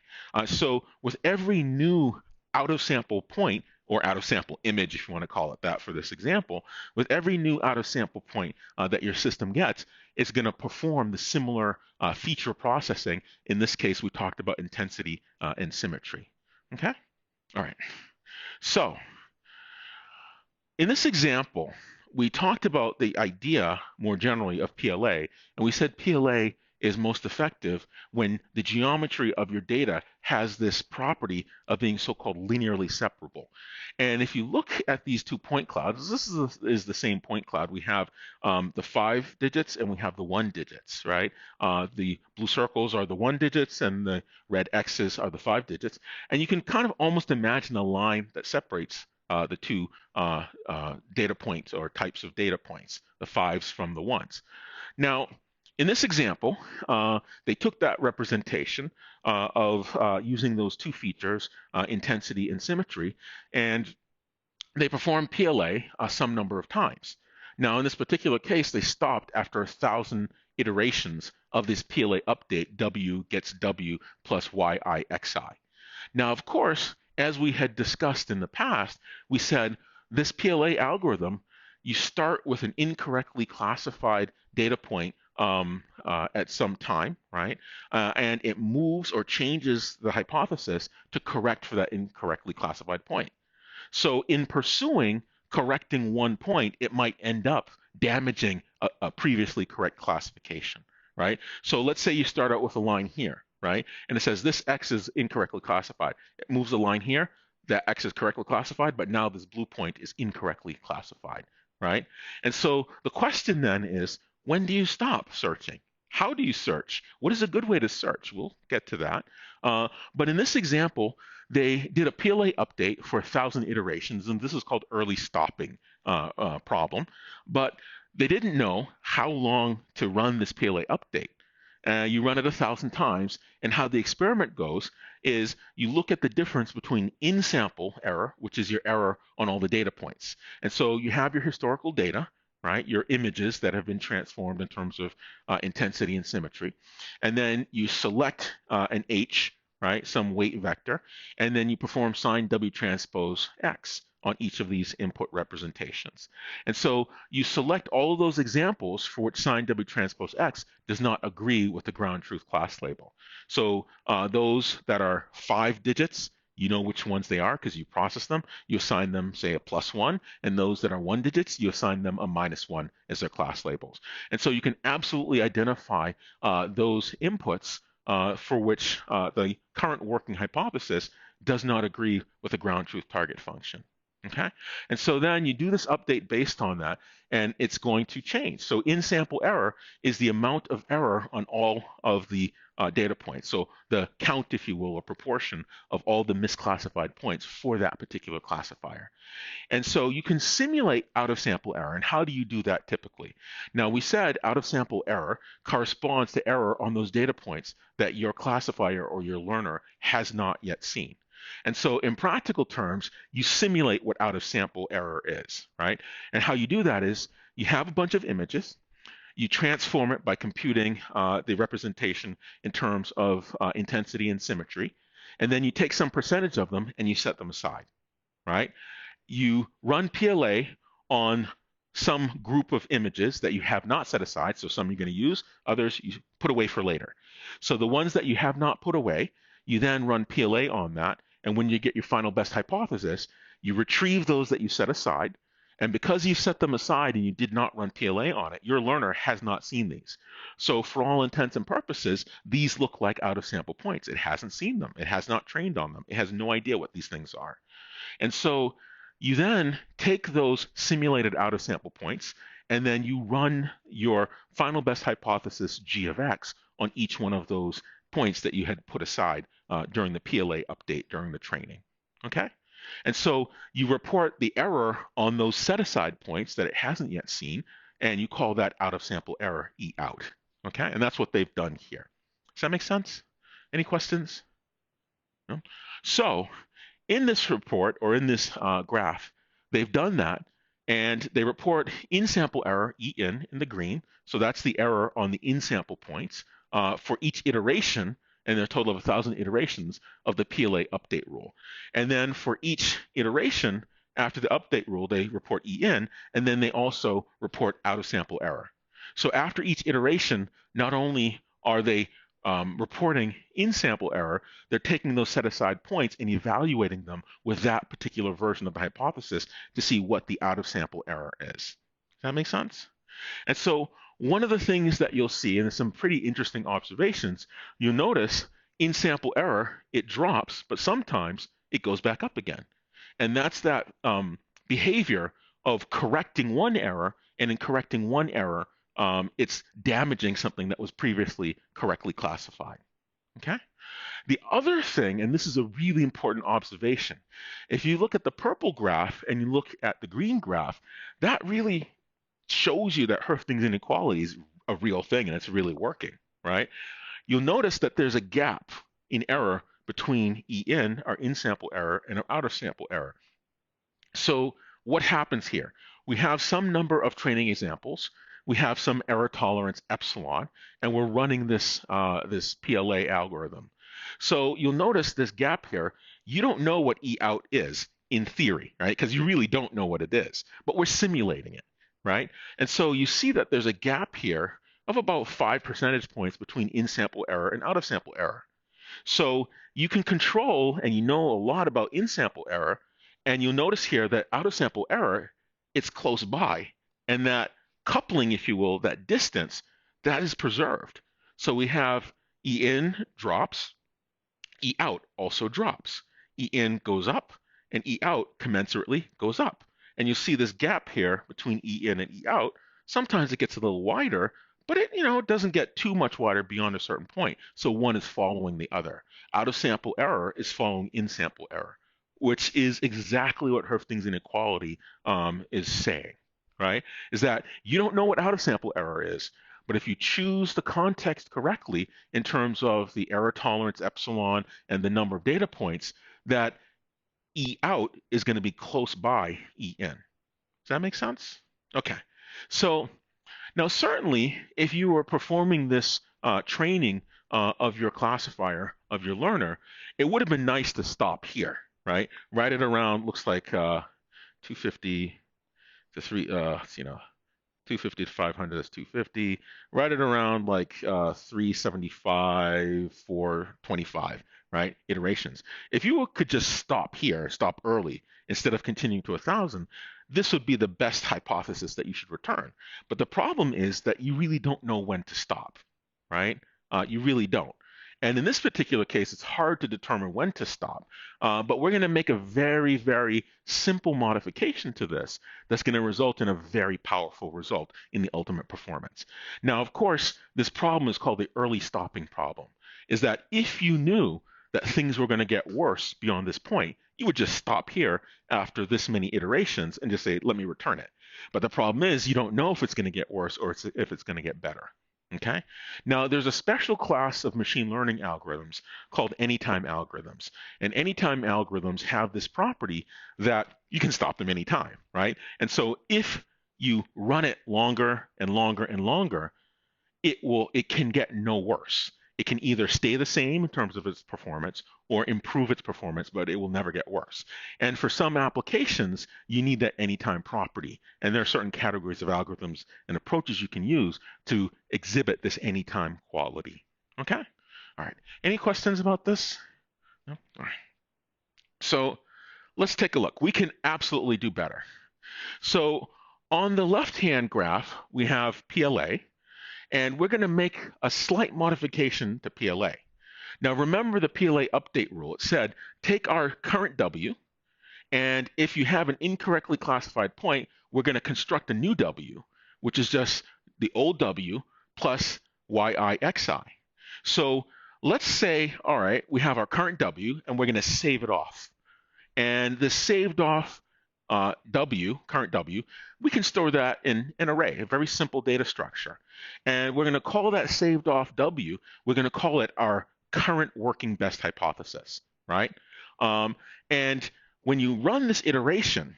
So with every new out of sample point, or out of sample image, if you want to call it that for this example, with every new out of sample point that your system gets, it's going to perform the similar feature processing. In this case, we talked about intensity and symmetry. Okay? All right. So in this example, we talked about the idea more generally of PLA, and we said PLA is most effective when the geometry of your data has this property of being so-called linearly separable. And if you look at these 2 point clouds, this is the same point cloud. We have the 5 digits and we have the 1 digits, right? The blue circles are the 1 digits and the red X's are the 5 digits. And you can kind of almost imagine a line that separates the two data points or types of data points, the 5s from the 1s. Now, in this example, they took that representation of using those 2 features, intensity and symmetry, and they performed PLA some number of times. Now, in this particular case, they stopped after 1,000 iterations of this PLA update, W gets W plus YIXI. Now, of course, as we had discussed in the past, we said this PLA algorithm, you start with an incorrectly classified data point at some time, right? And it moves or changes the hypothesis to correct for that incorrectly classified point. So in pursuing correcting one point, it might end up damaging a previously correct classification, right? So let's say you start out with a line here, right? And it says this X is incorrectly classified. It moves the line here, that X is correctly classified, but now this blue point is incorrectly classified, right? And so the question then is, when do you stop searching? How do you search? What is a good way to search? We'll get to that. But in this example, they did a PLA update for 1,000 iterations, and this is called early stopping problem. But they didn't know how long to run this PLA update. You run it 1,000 times, and how the experiment goes is you look at the difference between in-sample error, which is your error on all the data points. And so you have your historical data, right? Your images that have been transformed in terms of intensity and symmetry. And then you select an H, right? Some weight vector, and then you perform sign W transpose X on each of these input representations. And so you select all of those examples for which sign W transpose X does not agree with the ground truth class label. So those that are 5 digits, you know which ones they are because you process them. You assign them, say, a +1, and those that are 1 digits, you assign them a -1 as their class labels. And so you can absolutely identify those inputs for which the current working hypothesis does not agree with the ground truth target function. Okay, and so then you do this update based on that, and it's going to change. So in-sample error is the amount of error on all of the data points. So the count, if you will, or proportion of all the misclassified points for that particular classifier. And so you can simulate out-of-sample error. And how do you do that typically? Now, we said out-of-sample error corresponds to error on those data points that your classifier or your learner has not yet seen. And so in practical terms, you simulate what out-of-sample error is, right? And how you do that is you have a bunch of images, you transform it by computing the representation in terms of intensity and symmetry, and then you take some percentage of them and you set them aside, right? You run PLA on some group of images that you have not set aside, so some you're going to use, others you put away for later. So the ones that you have not put away, you then run PLA on that, and when you get your final best hypothesis, you retrieve those that you set aside, and because you set them aside and you did not run PLA on it, your learner has not seen these. So for all intents and purposes, these look like out-of-sample points. It hasn't seen them. It has not trained on them. It has no idea what these things are. And so you then take those simulated out-of-sample points, and then you run your final best hypothesis G of X on each one of those points that you had put aside during the PLA update during the training. Okay? And so you report the error on those set-aside points that it hasn't yet seen, and you call that out-of-sample error E out. Okay, and that's what they've done here. Does that make sense? Any questions? No? So in this report or in this graph, they've done that, and they report in-sample error in the green. So that's the error on the in-sample points for each iteration, and a total of 1,000 iterations of the PLA update rule. And then for each iteration after the update rule, they report en, and then they also report out-of-sample error. So after each iteration, not only are they reporting in-sample error, they're taking those set-aside points and evaluating them with that particular version of the hypothesis to see what the out-of-sample error is. Does that make sense? And so one of the things that you'll see, and there's some pretty interesting observations, you'll notice in-sample error, it drops, but sometimes it goes back up again. And that's that behavior of correcting one error, and in correcting one error, it's damaging something that was previously correctly classified. Okay? The other thing, and this is a really important observation, if you look at the purple graph and you look at the green graph, that really shows you that Hoeffding's inequality is a real thing and it's really working, right? You'll notice that there's a gap in error between En, our in-sample error, and our out-of-sample error. So what happens here? We have some number of training examples. We have some error tolerance epsilon, and we're running this, this PLA algorithm. So you'll notice this gap here. You don't know what E out is in theory, right? Because you really don't know what it is, but we're simulating it, right? And so you see that there's a gap here of about 5 percentage points between in-sample error and out-of-sample error. So you can control, and you know a lot about in-sample error, and you'll notice here that out-of-sample error, it's close by, and that coupling, if you will, that distance, that is preserved. So we have E in drops, E out also drops. E in goes up, and E out commensurately goes up. And you see this gap here between E in and E out. Sometimes it gets a little wider, but it, it doesn't get too much wider beyond a certain point. So one is following the other. Out-of-sample error is following in-sample error, which is exactly what Hoeffding's inequality is saying, right? Is that you don't know what out-of-sample error is, but if you choose the context correctly in terms of the error tolerance epsilon and the number of data points, that E out is going to be close by E in. Does that make sense? Okay. So now certainly if you were performing this training of your classifier, of your learner, it would have been nice to stop here, right? Right at around, looks like 250 to 250 to 500 is 250, right at around like 375, 425, right? Iterations. If you could just stop here, stop early, instead of continuing to 1,000, this would be the best hypothesis that you should return. But the problem is that you really don't know when to stop, right? You really don't. And in this particular case, it's hard to determine when to stop. But we're going to make a very, very simple modification to this that's going to result in a very powerful result in the ultimate performance. Now, of course, this problem is called the early stopping problem, is that if you knew that things were going to get worse beyond this point, you would just stop here after this many iterations and just say, let me return it. But the problem is you don't know if it's going to get worse or if it's going to get better. Okay. Now, there's a special class of machine learning algorithms called anytime algorithms. And anytime algorithms have this property that you can stop them anytime, right? And so if you run it longer and longer and longer, it can get no worse. It can either stay the same in terms of its performance or improve its performance, but it will never get worse. And for some applications, you need that anytime property. And there are certain categories of algorithms and approaches you can use to exhibit this anytime quality. Okay? All right. Any questions about this? No? All right. So let's take a look. We can absolutely do better. So on the left-hand graph, we have PLA. And we're going to make a slight modification to PLA. Now remember the PLA update rule. It said take our current W, and if you have an incorrectly classified point, we're going to construct a new W, which is just the old W plus YIXI. So let's say, all right, we have our current W, and we're going to save it off. And the saved off W, current W, we can store that in an array, a very simple data structure. And we're going to call that saved off W, we're going to call it our current working best hypothesis, right? Um, and when you run this iteration,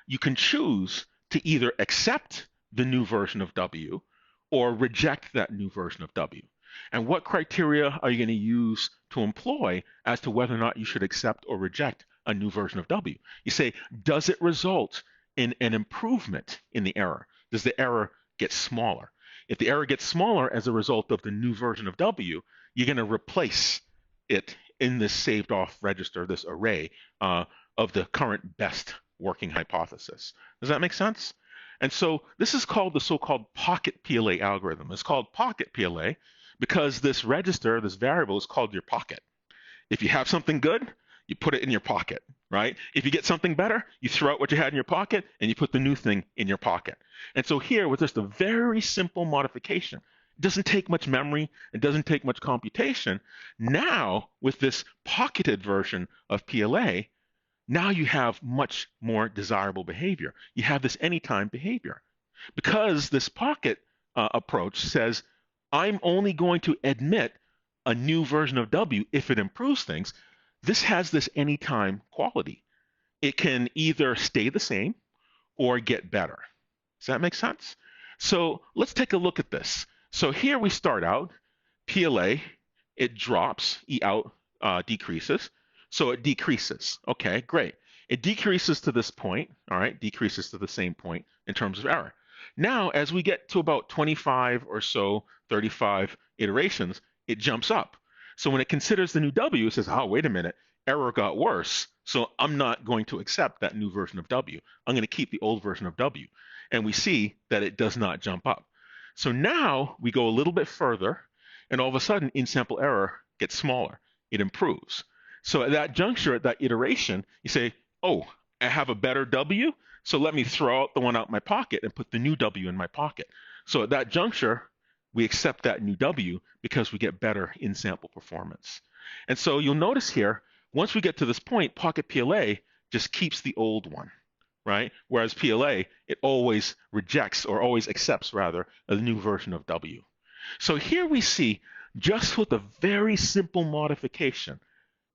you can choose to either accept the new version of W or reject that new version of W. And what criteria are you going to use to employ as to whether or not you should accept or reject a new version of W? You say, does it result in an improvement in the error? Does the error get smaller? If the error gets smaller as a result of the new version of W, you're going to replace it in this saved off register, this array of the current best working hypothesis. Does that make sense? And so this is called the so-called pocket PLA algorithm. It's called pocket PLA because this register, this variable, is called your pocket. If you have something good, you put it in your pocket, right? If you get something better, you throw out what you had in your pocket and you put the new thing in your pocket. And so here, with just a very simple modification, it doesn't take much memory, it doesn't take much computation. Now, with this pocketed version of PLA, now you have much more desirable behavior. You have this anytime behavior. Because this pocket approach says, I'm only going to admit a new version of W if it improves things, this has this anytime quality. It can either stay the same or get better. Does that make sense? So let's take a look at this. So here we start out, PLA, it drops, E out decreases. So it decreases. Okay, great. It decreases to this point, all right, decreases to the same point in terms of error. Now, as we get to about 25 or so, 35 iterations, it jumps up. So when it considers the new W, it says, oh, wait a minute, error got worse. So I'm not going to accept that new version of W. I'm going to keep the old version of W. And we see that it does not jump up. So now we go a little bit further, and all of a sudden, in-sample error gets smaller. It improves. So at that juncture, at that iteration, you say, oh, I have a better W, so let me throw out the one out my pocket and put the new W in my pocket. So at that juncture, we accept that new W because we get better in-sample performance. And so you'll notice here, once we get to this point, pocket PLA just keeps the old one, right? Whereas PLA, it always rejects, or always accepts rather, a new version of W. So here we see, just with a very simple modification,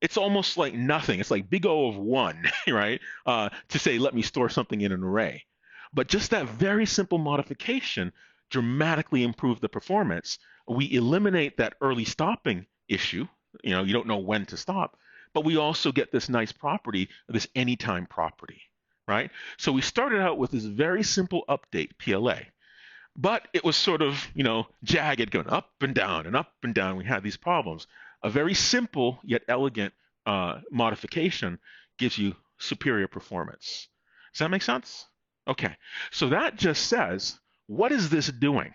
it's almost like nothing. It's like big O of 1, right? To say, let me store something in an array. But just that very simple modification dramatically improved the performance. We eliminate that early stopping issue. You don't know when to stop. But we also get this nice property, this anytime property, right? So we started out with this very simple update, PLA. But it was sort of, jagged, going up and down and up and down. We had these problems. A very simple yet elegant modification gives you superior performance. Does that make sense? Okay, so that just says, what is this doing?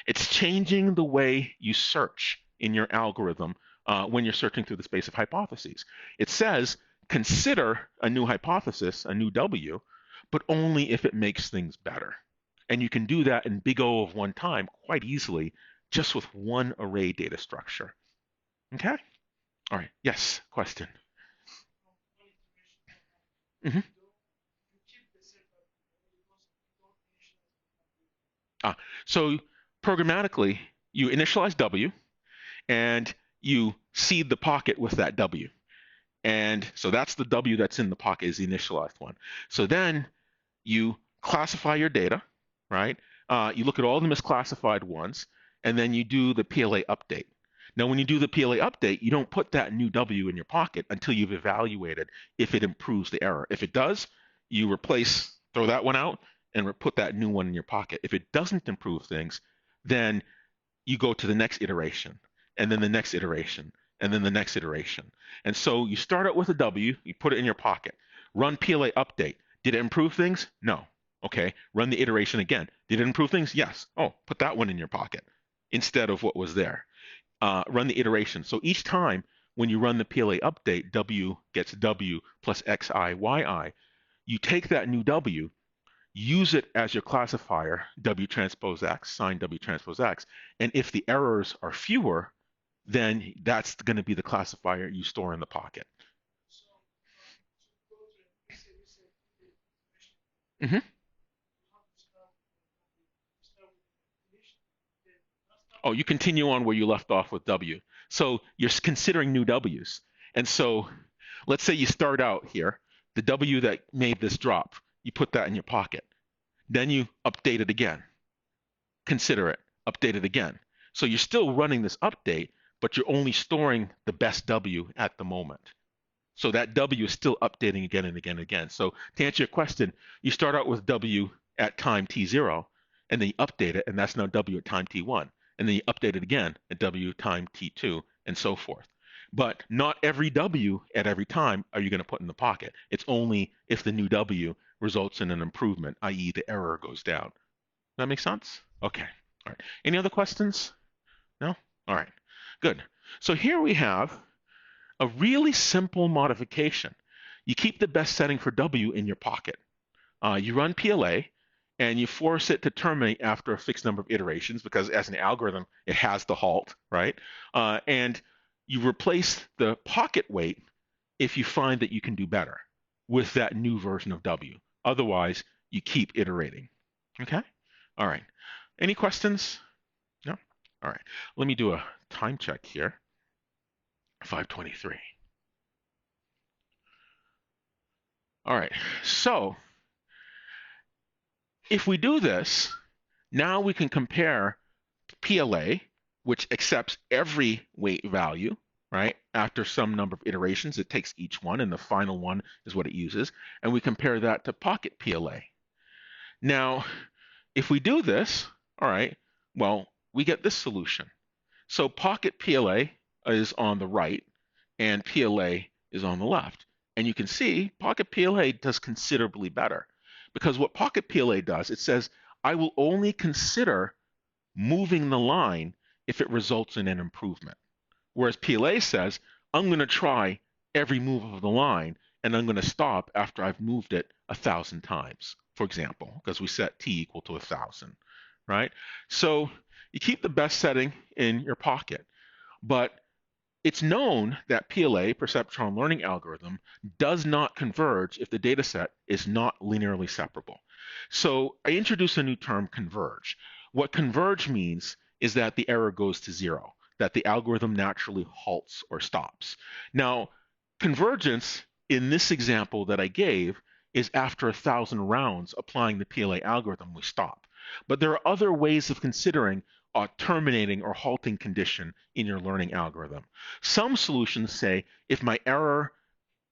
It's changing the way you search in your algorithm when you're searching through the space of hypotheses. It says, consider a new hypothesis, a new W, but only if it makes things better. And you can do that in big O of 1 time quite easily, just with one array data structure. Okay? All right. Yes, question. Mm-hmm. So programmatically, you initialize W, and you seed the pocket with that W. And so that's the W that's in the pocket, is the initialized one. So then you classify your data, right? You look at all the misclassified ones, and then you do the PLA update. Now, when you do the PLA update, you don't put that new W in your pocket until you've evaluated if it improves the error. If it does, you throw that one out, and put that new one in your pocket. If it doesn't improve things, then you go to the next iteration, and then the next iteration, and then the next iteration. And so you start out with a W, you put it in your pocket, run PLA update. Did it improve things? No. Okay, run the iteration again. Did it improve things? Yes. Oh, put that one in your pocket instead of what was there. Run the iteration. So each time when you run the PLA update, W gets W plus XI, YI. You take that new W, use it as your classifier, W transpose X, sign W transpose X. And if the errors are fewer, then that's going to be the classifier you store in the pocket. Hmm. Oh, you continue on where you left off with W. So you're considering new W's. And so let's say you start out here, the W that made this drop, you put that in your pocket. Then you update it again, consider it, update it again. So you're still running this update, but you're only storing the best W at the moment. So that W is still updating again and again and again. So to answer your question, you start out with W at time t0, and then you update it, and that's now W at time t1. And then you update it again at W time t2, and so forth. But not every W at every time are you going to put in the pocket. It's only if the new W results in an improvement, i.e. the error goes down. Does that make sense? Okay. All right. Any other questions? No? All right. Good. So here we have a really simple modification. You keep the best setting for W in your pocket. You run PLA, and you force it to terminate after a fixed number of iterations because as an algorithm, it has to halt, right? And you replace the pocket weight if you find that you can do better with that new version of W. Otherwise, you keep iterating. Okay? All right. Any questions? No? All right. Let me do a time check here. 5:23. All right. So if we do this, now we can compare PLA, which accepts every weight value, right? After some number of iterations, it takes each one, and the final one is what it uses. And we compare that to Pocket PLA. Now, if we do this, all right, well, we get this solution. So Pocket PLA is on the right, and PLA is on the left. And you can see Pocket PLA does considerably better. Because what Pocket PLA does, it says, I will only consider moving the line if it results in an improvement. Whereas PLA says, I'm going to try every move of the line, and I'm going to stop after I've moved it 1,000 times, for example, because we set t equal to 1,000, right? So you keep the best setting in your pocket, but it's known that PLA, perceptron learning algorithm, does not converge if the data set is not linearly separable. So I introduce a new term, converge. What converge means is that the error goes to zero, that the algorithm naturally halts or stops. Now, convergence in this example that I gave is after 1,000 rounds applying the PLA algorithm, we stop. But there are other ways of considering a terminating or halting condition in your learning algorithm. Some solutions say if my error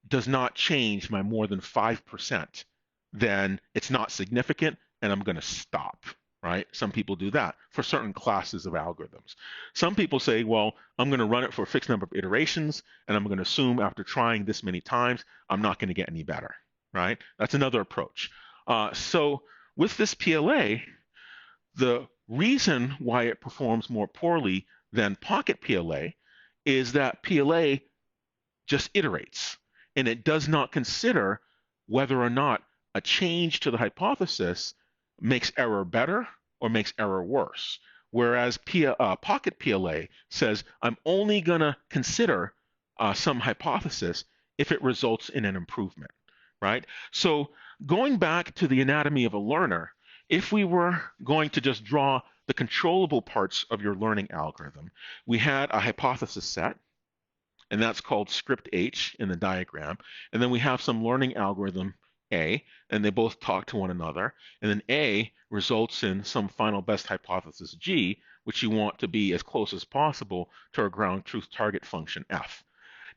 does not change by more than 5%, then it's not significant and I'm going to stop, right? Some people do that for certain classes of algorithms. Some people say, well, I'm going to run it for a fixed number of iterations and I'm going to assume after trying this many times, I'm not going to get any better, right? That's another approach. So with this PLA, the reason why it performs more poorly than Pocket PLA is that PLA just iterates and it does not consider whether or not a change to the hypothesis makes error better or makes error worse. Whereas Pocket PLA says, I'm only going to consider some hypothesis if it results in an improvement, right? So going back to the anatomy of a learner, if we were going to just draw the controllable parts of your learning algorithm, we had a hypothesis set, and that's called script H in the diagram. And then we have some learning algorithm A, and they both talk to one another. And then A results in some final best hypothesis G, which you want to be as close as possible to our ground truth target function F.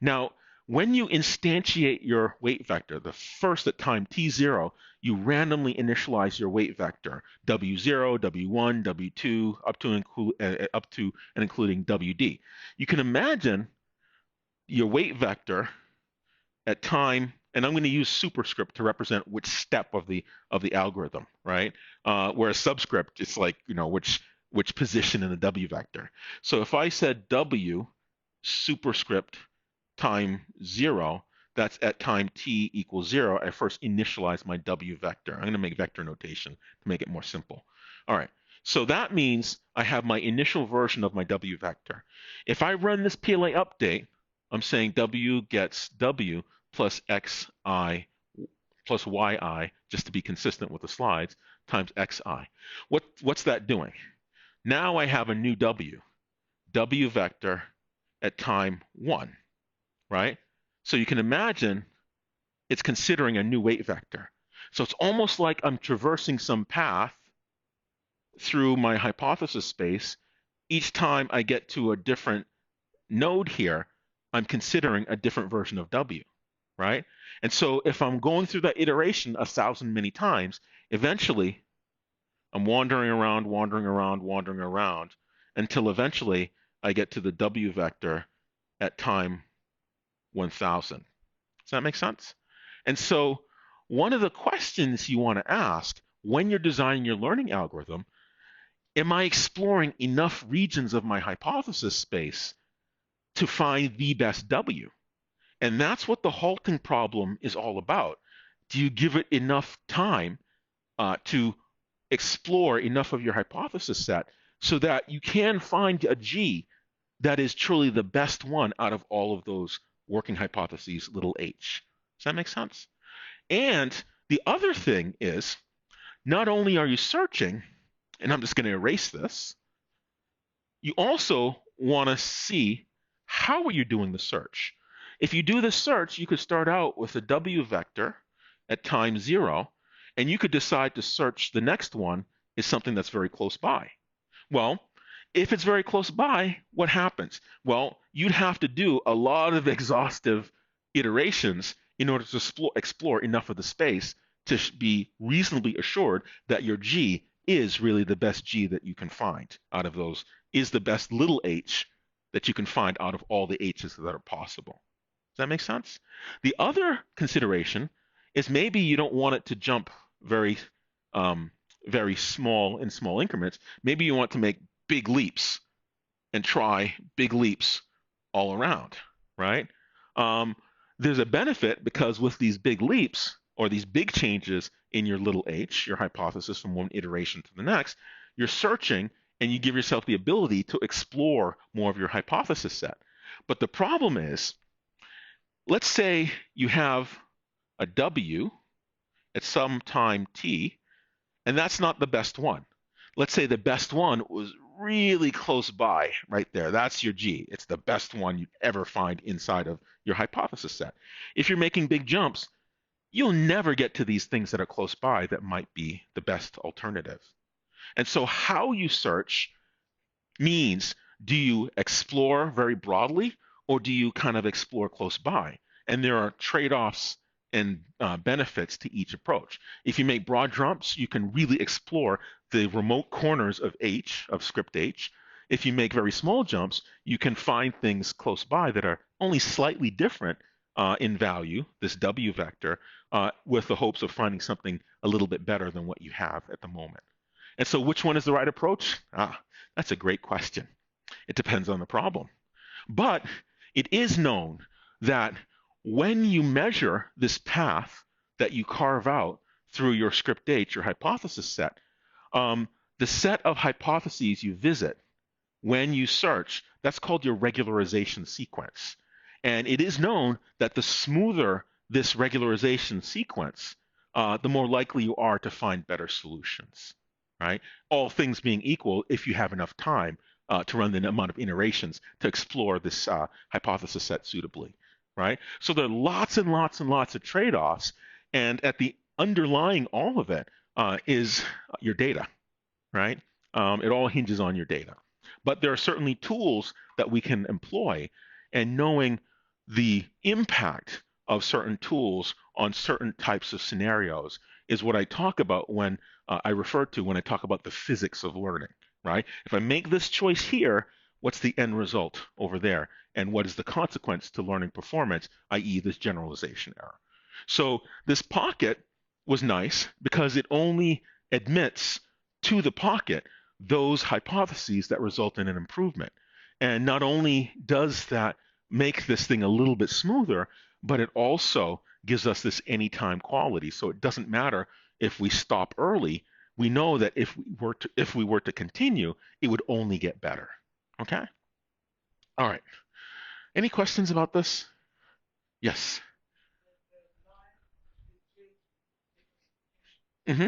Now, when you instantiate your weight vector, the first at time t0, you randomly initialize your weight vector, w0, w1, w2, up to and including wd. You can imagine your weight vector at time, and I'm going to use superscript to represent which step of the algorithm, right? Whereas subscript, it's like which position in the w vector. So if I said w superscript time 0, that's at time t equals 0, I first initialize my w vector. I'm going to make vector notation to make it more simple. All right, so that means I have my initial version of my w vector. If I run this PLA update, I'm saying w gets w plus xi plus yi, just to be consistent with the slides, times xi. What's that doing? Now I have a new w vector at time 1, right? So you can imagine it's considering a new weight vector. So it's almost like I'm traversing some path through my hypothesis space. Each time I get to a different node here, I'm considering a different version of w, right? And so if I'm going through that iteration 1,000 many times, eventually I'm wandering around until eventually I get to the w vector at time 1,000. Does that make sense? And so one of the questions you want to ask when you're designing your learning algorithm, am I exploring enough regions of my hypothesis space to find the best W? And that's what the halting problem is all about. Do you give it enough time to explore enough of your hypothesis set so that you can find a G that is truly the best one out of all of those working hypotheses, little h? Does that make sense? And the other thing is, not only are you searching, and I'm just going to erase this, you also want to see how are you doing the search. If you do the search, you could start out with a W vector at time 0, and you could decide to search the next one is something that's very close by. Well, if it's very close by, what happens? Well, you'd have to do a lot of exhaustive iterations in order to explore enough of the space to be reasonably assured that your G is really the best G that you can find out of those, is the best little h that you can find out of all the h's that are possible. Does that make sense? The other consideration is maybe you don't want it to jump very, very small in small increments. Maybe you want to make big leaps and try big leaps all around, right? There's a benefit because with these big leaps or these big changes in your little h, your hypothesis from one iteration to the next, you're searching and you give yourself the ability to explore more of your hypothesis set. But the problem is, let's say you have a W at some time t, and that's not the best one. Let's say the best one was really close by right there. That's your G. It's the best one you'd ever find inside of your hypothesis set. If you're making big jumps, you'll never get to these things that are close by that might be the best alternative. And so how you search means, do you explore very broadly or do you kind of explore close by? And there are trade-offs and benefits to each approach. If you make broad jumps, you can really explore the remote corners of H, of script H. If you make very small jumps, you can find things close by that are only slightly different in value, this W vector, with the hopes of finding something a little bit better than what you have at the moment. And so which one is the right approach? That's a great question. It depends on the problem. But it is known that when you measure this path that you carve out through your script H, your hypothesis set, the set of hypotheses you visit when you search, that's called your regularization sequence. And it is known that the smoother this regularization sequence, the more likely you are to find better solutions, right? All things being equal, if you have enough time to run the amount of iterations to explore this hypothesis set suitably, right? So there are lots and lots and lots of trade-offs, and at the underlying all of it is your data, right? It all hinges on your data. But there are certainly tools that we can employ, and knowing the impact of certain tools on certain types of scenarios is what I talk about when I refer to when I talk about the physics of learning, right? If I make this choice here, what's the end result over there? And what is the consequence to learning performance, i.e. this generalization error? So this pocket was nice because it only admits to the pocket those hypotheses that result in an improvement. And not only does that make this thing a little bit smoother, but it also gives us this anytime quality. So it doesn't matter if we stop early. We know that if we were to continue, it would only get better. Okay? All right. Any questions about this? Yes. Hmm.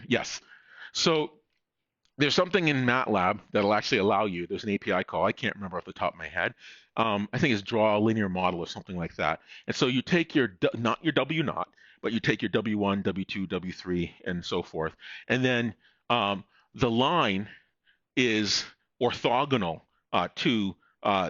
Yes. So there's something in MATLAB that'll actually allow you. There's an API call. I can't remember off the top of my head. I think it's draw a linear model or something like that. And so you take your not your W naught, but you take your W1, W2, W3, and so forth, and then um, the line is orthogonal to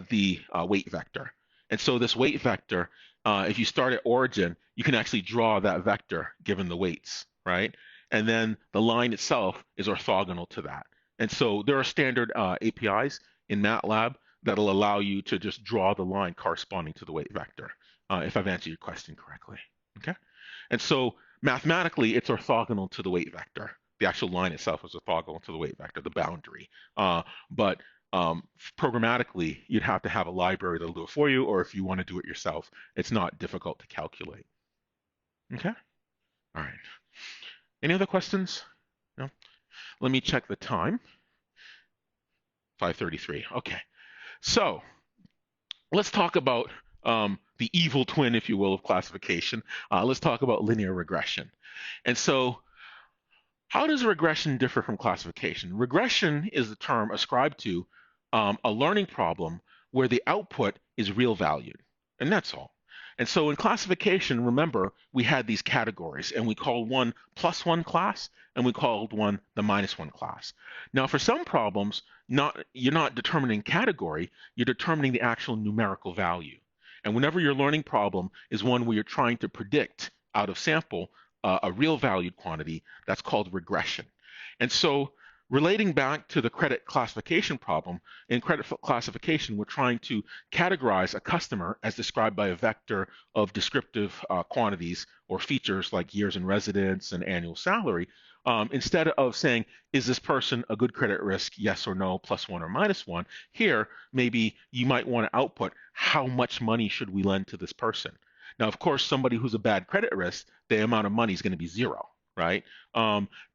the weight vector. And so this weight vector, if you start at origin, you can actually draw that vector given the weights, right? And then the line itself is orthogonal to that. And so there are standard APIs in MATLAB that'll allow you to just draw the line corresponding to the weight vector, if I've answered your question correctly. Okay? And so mathematically, it's orthogonal to the weight vector. The actual line itself is orthogonal to the weight vector, the boundary. But programmatically, you'd have to have a library that'll do it for you, or if you want to do it yourself, it's not difficult to calculate. Okay? All right. Any other questions? No? Let me check the time. 5:33. Okay. So let's talk about the evil twin, if you will, of classification. Let's talk about linear regression. And so how does regression differ from classification? Regression is the term ascribed to a learning problem where the output is real valued, and that's all. And so in classification, remember, we had these categories, and we called one +1 class, and we called one the -1 class. Now, for some problems, you're not determining category, you're determining the actual numerical value. And whenever your learning problem is one where you're trying to predict out of sample a real valued quantity, that's called regression. And so relating back to the credit classification problem, in credit classification, we're trying to categorize a customer as described by a vector of descriptive quantities or features like years in residence and annual salary, instead of saying, is this person a good credit risk, yes or no, +1 or -1, here, maybe you might want to output how much money should we lend to this person. Now, of course, somebody who's a bad credit risk, the amount of money is going to be zero, right?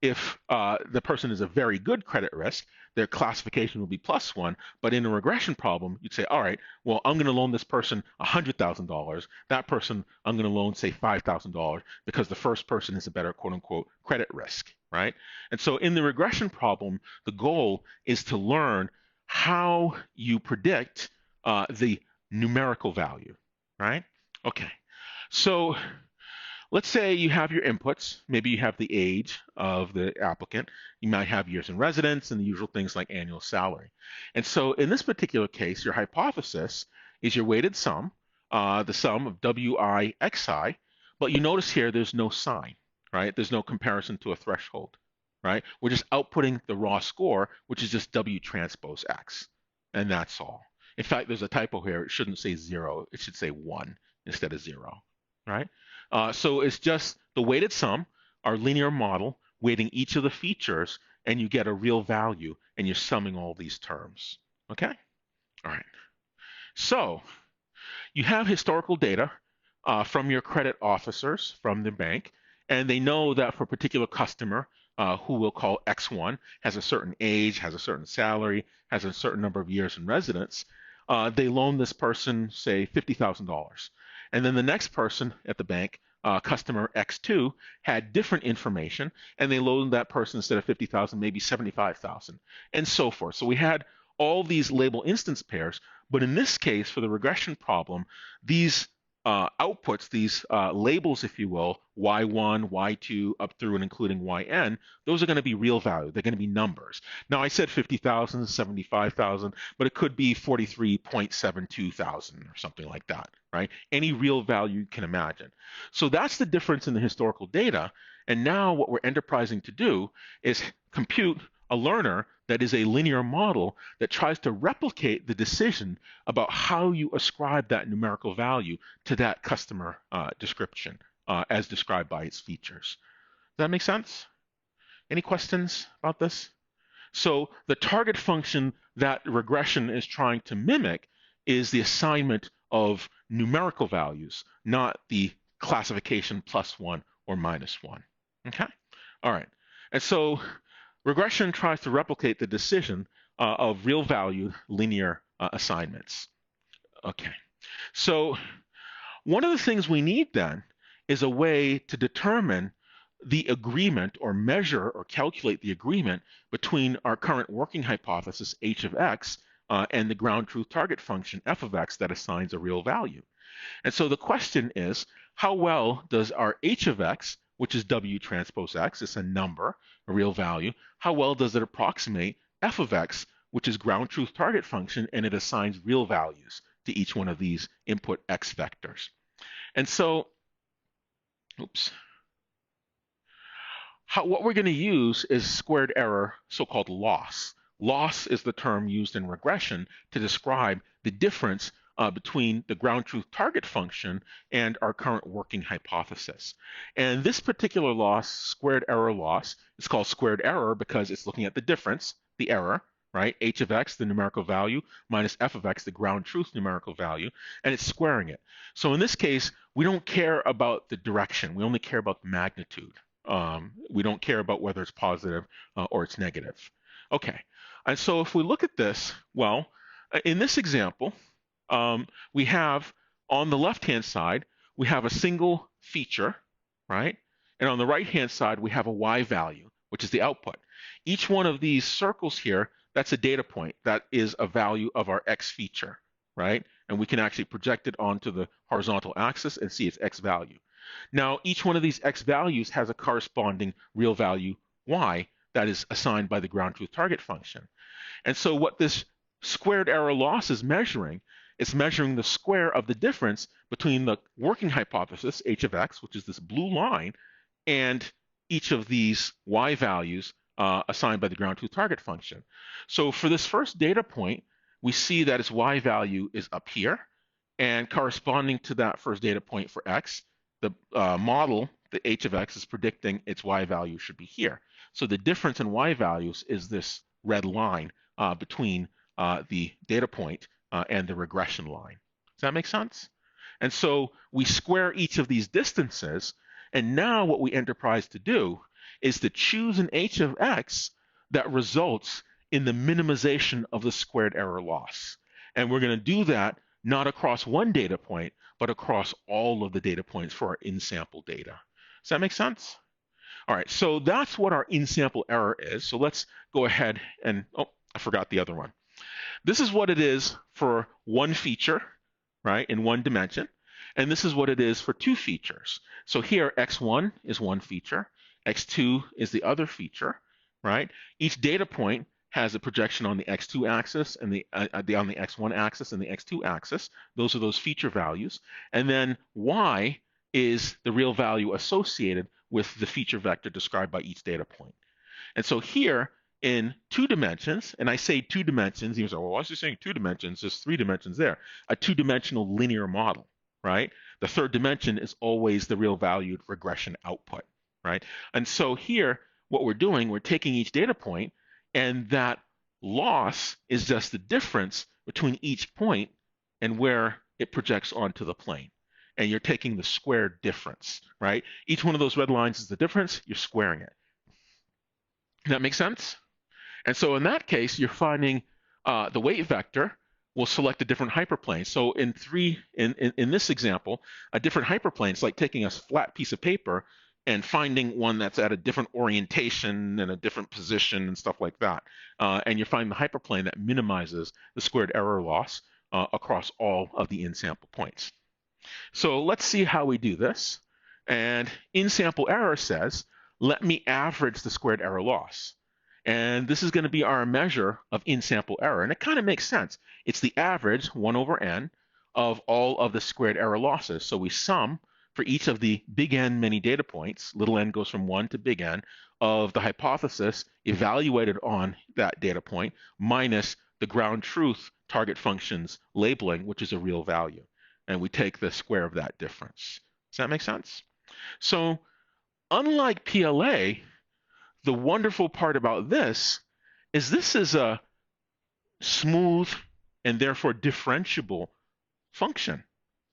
If the person is a very good credit risk, their classification will be +1. But in a regression problem, you'd say, all right, well, I'm going to loan this person $100,000. That person, I'm going to loan, say, $5,000 because the first person is a better quote unquote credit risk, right? And so in the regression problem, the goal is to learn how you predict the numerical value, right? Okay. So let's say you have your inputs. Maybe you have the age of the applicant. You might have years in residence and the usual things like annual salary. And so in this particular case, your hypothesis is your weighted sum, the sum of Wi xi, but you notice here there's no sign, right? There's no comparison to a threshold, right? We're just outputting the raw score, which is just W transpose X, and that's all. In fact, there's a typo here. It shouldn't say 0. It should say 1 instead of 0, right? So it's just the weighted sum, our linear model, weighting each of the features, and you get a real value, and you're summing all these terms. Okay? All right. So you have historical data from your credit officers from the bank, and they know that for a particular customer, who we'll call X1, has a certain age, has a certain salary, has a certain number of years in residence, they loan this person, say, $50,000. And then the next person at the bank, customer X2, had different information, and they loaned that person instead of 50,000, maybe 75,000, and so forth. So we had all these label instance pairs, but in this case, for the regression problem, these outputs, these labels, if you will, y1, y2, up through and including yn, those are going to be real value. They're going to be numbers. Now, I said 50,000, 75,000, but it could be 43.72 thousand or something like that, right? Any real value you can imagine. So that's the difference in the historical data. And now what we're enterprising to do is compute a learner that is a linear model that tries to replicate the decision about how you ascribe that numerical value to that customer description as described by its features. Does that make sense? Any questions about this? So the target function that regression is trying to mimic is the assignment of numerical values, not the classification +1 or -1. Okay? All right. And so regression tries to replicate the decision of real value linear assignments. Okay, so One of the things we need then is a way to determine the agreement or measure or calculate the agreement between our current working hypothesis h of x and the ground truth target function f of x that assigns a real value. And so the question is, how well does our h of x, which is w transpose x, it's a number, a real value, how well does it approximate f of x, which is ground truth target function, and it assigns real values to each one of these input x vectors. And so, what we're going to use is squared error, so-called loss. Loss is the term used in regression to describe the difference between the ground truth target function and our current working hypothesis. And this particular loss, squared error loss, is called squared error because it's looking at the difference, the error, right? H of x, the numerical value, minus f of x, the ground truth numerical value, and it's squaring it. So in this case, we don't care about the direction. We only care about the magnitude. We don't care about whether it's positive or it's negative. Okay, and so if we look at this, well, in this example, we have on the left-hand side, we have a single feature, right? And on the right-hand side, we have a y value, which is the output. Each one of these circles here, that's a data point. That is a value of our x feature, right? And we can actually project it onto the horizontal axis and see its x value. Now, each one of these x values has a corresponding real value y that is assigned by the ground truth target function. And so what this squared error loss is measuring, it's measuring the square of the difference between the working hypothesis, h of x, which is this blue line, and each of these y values assigned by the ground truth target function. So for this first data point, we see that its y value is up here, and corresponding to that first data point for x, the model, the h of x, is predicting its y value should be here. So the difference in y values is this red line between the data point and the regression line. Does that make sense? And so we square each of these distances, and now what we enterprise to do is to choose an h of x that results in the minimization of the squared error loss. And we're going to do that not across one data point, but across all of the data points for our in-sample data. Does that make sense? All right, so that's what our in-sample error is. So let's go ahead and, oh, I forgot the other one. This is what it is for one feature, right, in one dimension. And this is what it is for two features. So here, x1 is one feature, x2 is the other feature, right? Each data point has a projection on the x2 axis and on the x1 axis and the x2 axis. Those are those feature values. And then y is the real value associated with the feature vector described by each data point. And so here in 2 dimensions, and I say 2 dimensions, you say, well, why is he saying 2 dimensions? There's 3 dimensions there. A 2-dimensional linear model, right? The third dimension is always the real valued regression output, right? And so here, what we're doing, we're taking each data point, and that loss is just the difference between each point and where it projects onto the plane. And you're taking the squared difference, right? Each one of those red lines is the difference, you're squaring it. Does that make sense? And so in that case, you're finding the weight vector will select a different hyperplane. So in this example, a different hyperplane is like taking a flat piece of paper and finding one that's at a different orientation and a different position and stuff like that. And you find the hyperplane that minimizes the squared error loss across all of the in-sample points. So let's see how we do this. And in-sample error says, let me average the squared error loss. And this is going to be our measure of in-sample error. And it kind of makes sense. It's the average, 1 over n, of all of the squared error losses. So we sum for each of the big N many data points, little n goes from 1 to big N, of the hypothesis evaluated on that data point, minus the ground truth target function's labeling, which is a real value. And we take the square of that difference. Does that make sense? So unlike PLA, the wonderful part about this is a smooth and therefore differentiable function,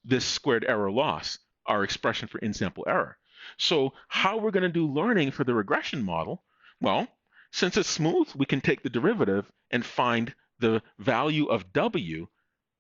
this squared error loss, our expression for in-sample error. So how we're going to do learning for the regression model? Well, since it's smooth, we can take the derivative and find the value of W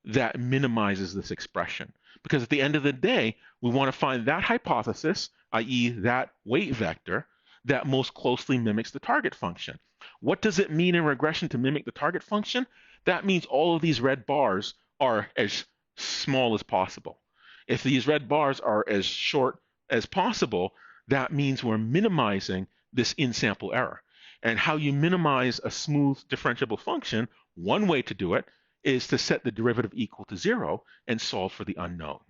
that minimizes this expression. because at the end of the day, we want to find that hypothesis, i.e. that weight vector, that most closely mimics the target function. What does it mean in regression to mimic the target function? That means all of these red bars are as small as possible. If these red bars are as short as possible, that means we're minimizing this in-sample error. And how you minimize a smooth differentiable function, one way to do it is to set the derivative equal to 0 and solve for the unknown.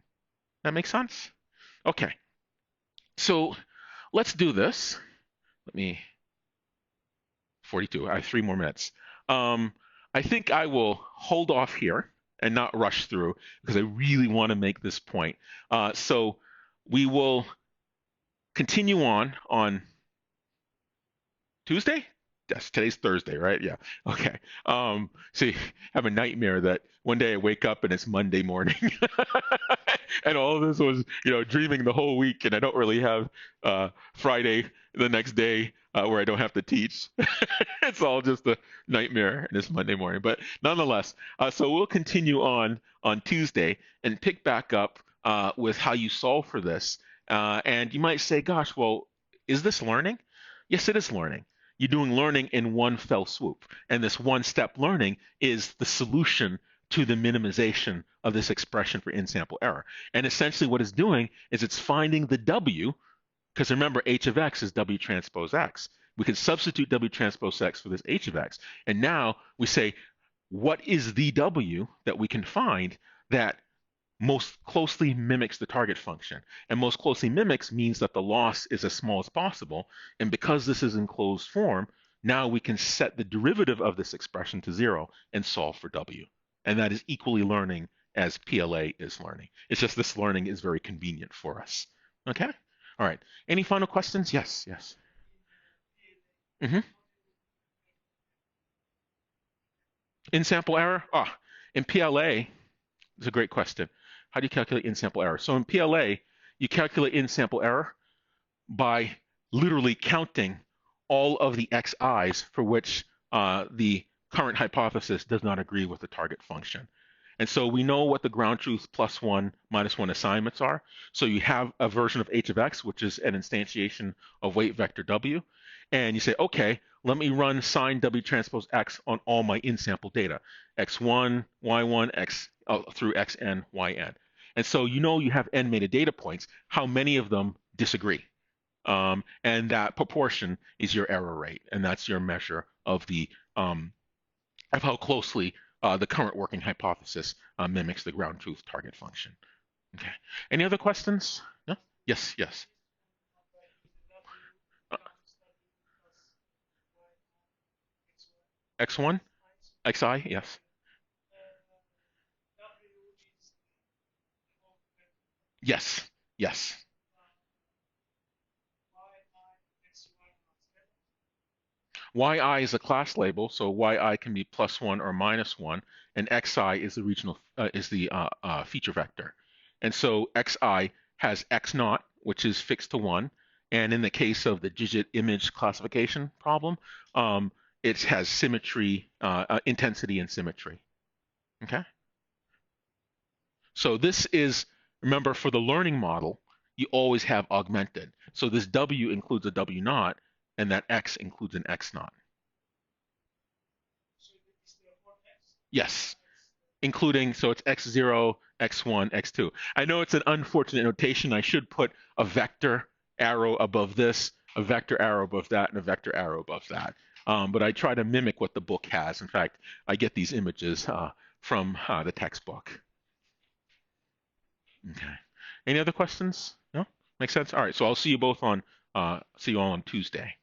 That makes sense? Okay, so let's do this. Let me, 42, I have 3 more minutes. I think I will hold off here and not rush through because I really want to make this point. So we will continue on Tuesday? Yes, today's Thursday, right? Yeah. Okay. So you have a nightmare that one day I wake up and it's Monday morning, and all of this was, dreaming the whole week, and I don't really have Friday the next day where I don't have to teach. It's all just a nightmare, and it's Monday morning. But nonetheless, so we'll continue on Tuesday and pick back up with how you solve for this. And you might say, "Gosh, well, is this learning?" Yes, it is learning. You're doing learning in one fell swoop. And this one-step learning is the solution to the minimization of this expression for in-sample error. And essentially what it's doing is it's finding the W, because remember, H of X is W transpose X. We can substitute W transpose X for this H of X. And now we say, what is the W that we can find that most closely mimics the target function? And most closely mimics means that the loss is as small as possible. And because this is in closed form, now we can set the derivative of this expression to 0 and solve for W. And that is equally learning as PLA is learning. It's just this learning is very convenient for us. Okay? All right. Any final questions? Yes, yes. Mm-hmm. In-sample error? In PLA, it's a great question. How do you calculate in-sample error? So in PLA, you calculate in-sample error by literally counting all of the xi's for which the current hypothesis does not agree with the target function. And so we know what the ground truth +1, -1 assignments are. So you have a version of h of x, which is an instantiation of weight vector w. And you say, okay, let me run sine w transpose x on all my in-sample data, x1, y1, x through xn, yn. And so you have n metadata points. How many of them disagree? And that proportion is your error rate, and that's your measure of of how closely the current working hypothesis mimics the ground truth target function. Okay. Any other questions? No? Yes, yes. Uh, X1, XI, yes. Yes, yes. Yi is a class label, so Yi can be +1 or -1, and Xi is the regional feature vector. And so Xi has X naught, which is fixed to 1, and in the case of the digit image classification problem, it has symmetry, intensity and symmetry. Okay? So this is, remember, for the learning model, you always have augmented. So this W includes a W naught, and that X includes an X naught. Yes, including, so it's x0, x1, x2. I know it's an unfortunate notation. I should put a vector arrow above this, a vector arrow above that, and a vector arrow above that. But I try to mimic what the book has. In fact, I get these images from the textbook. Okay. Any other questions? No? Makes sense? All right, so I'll see you both see you all on Tuesday.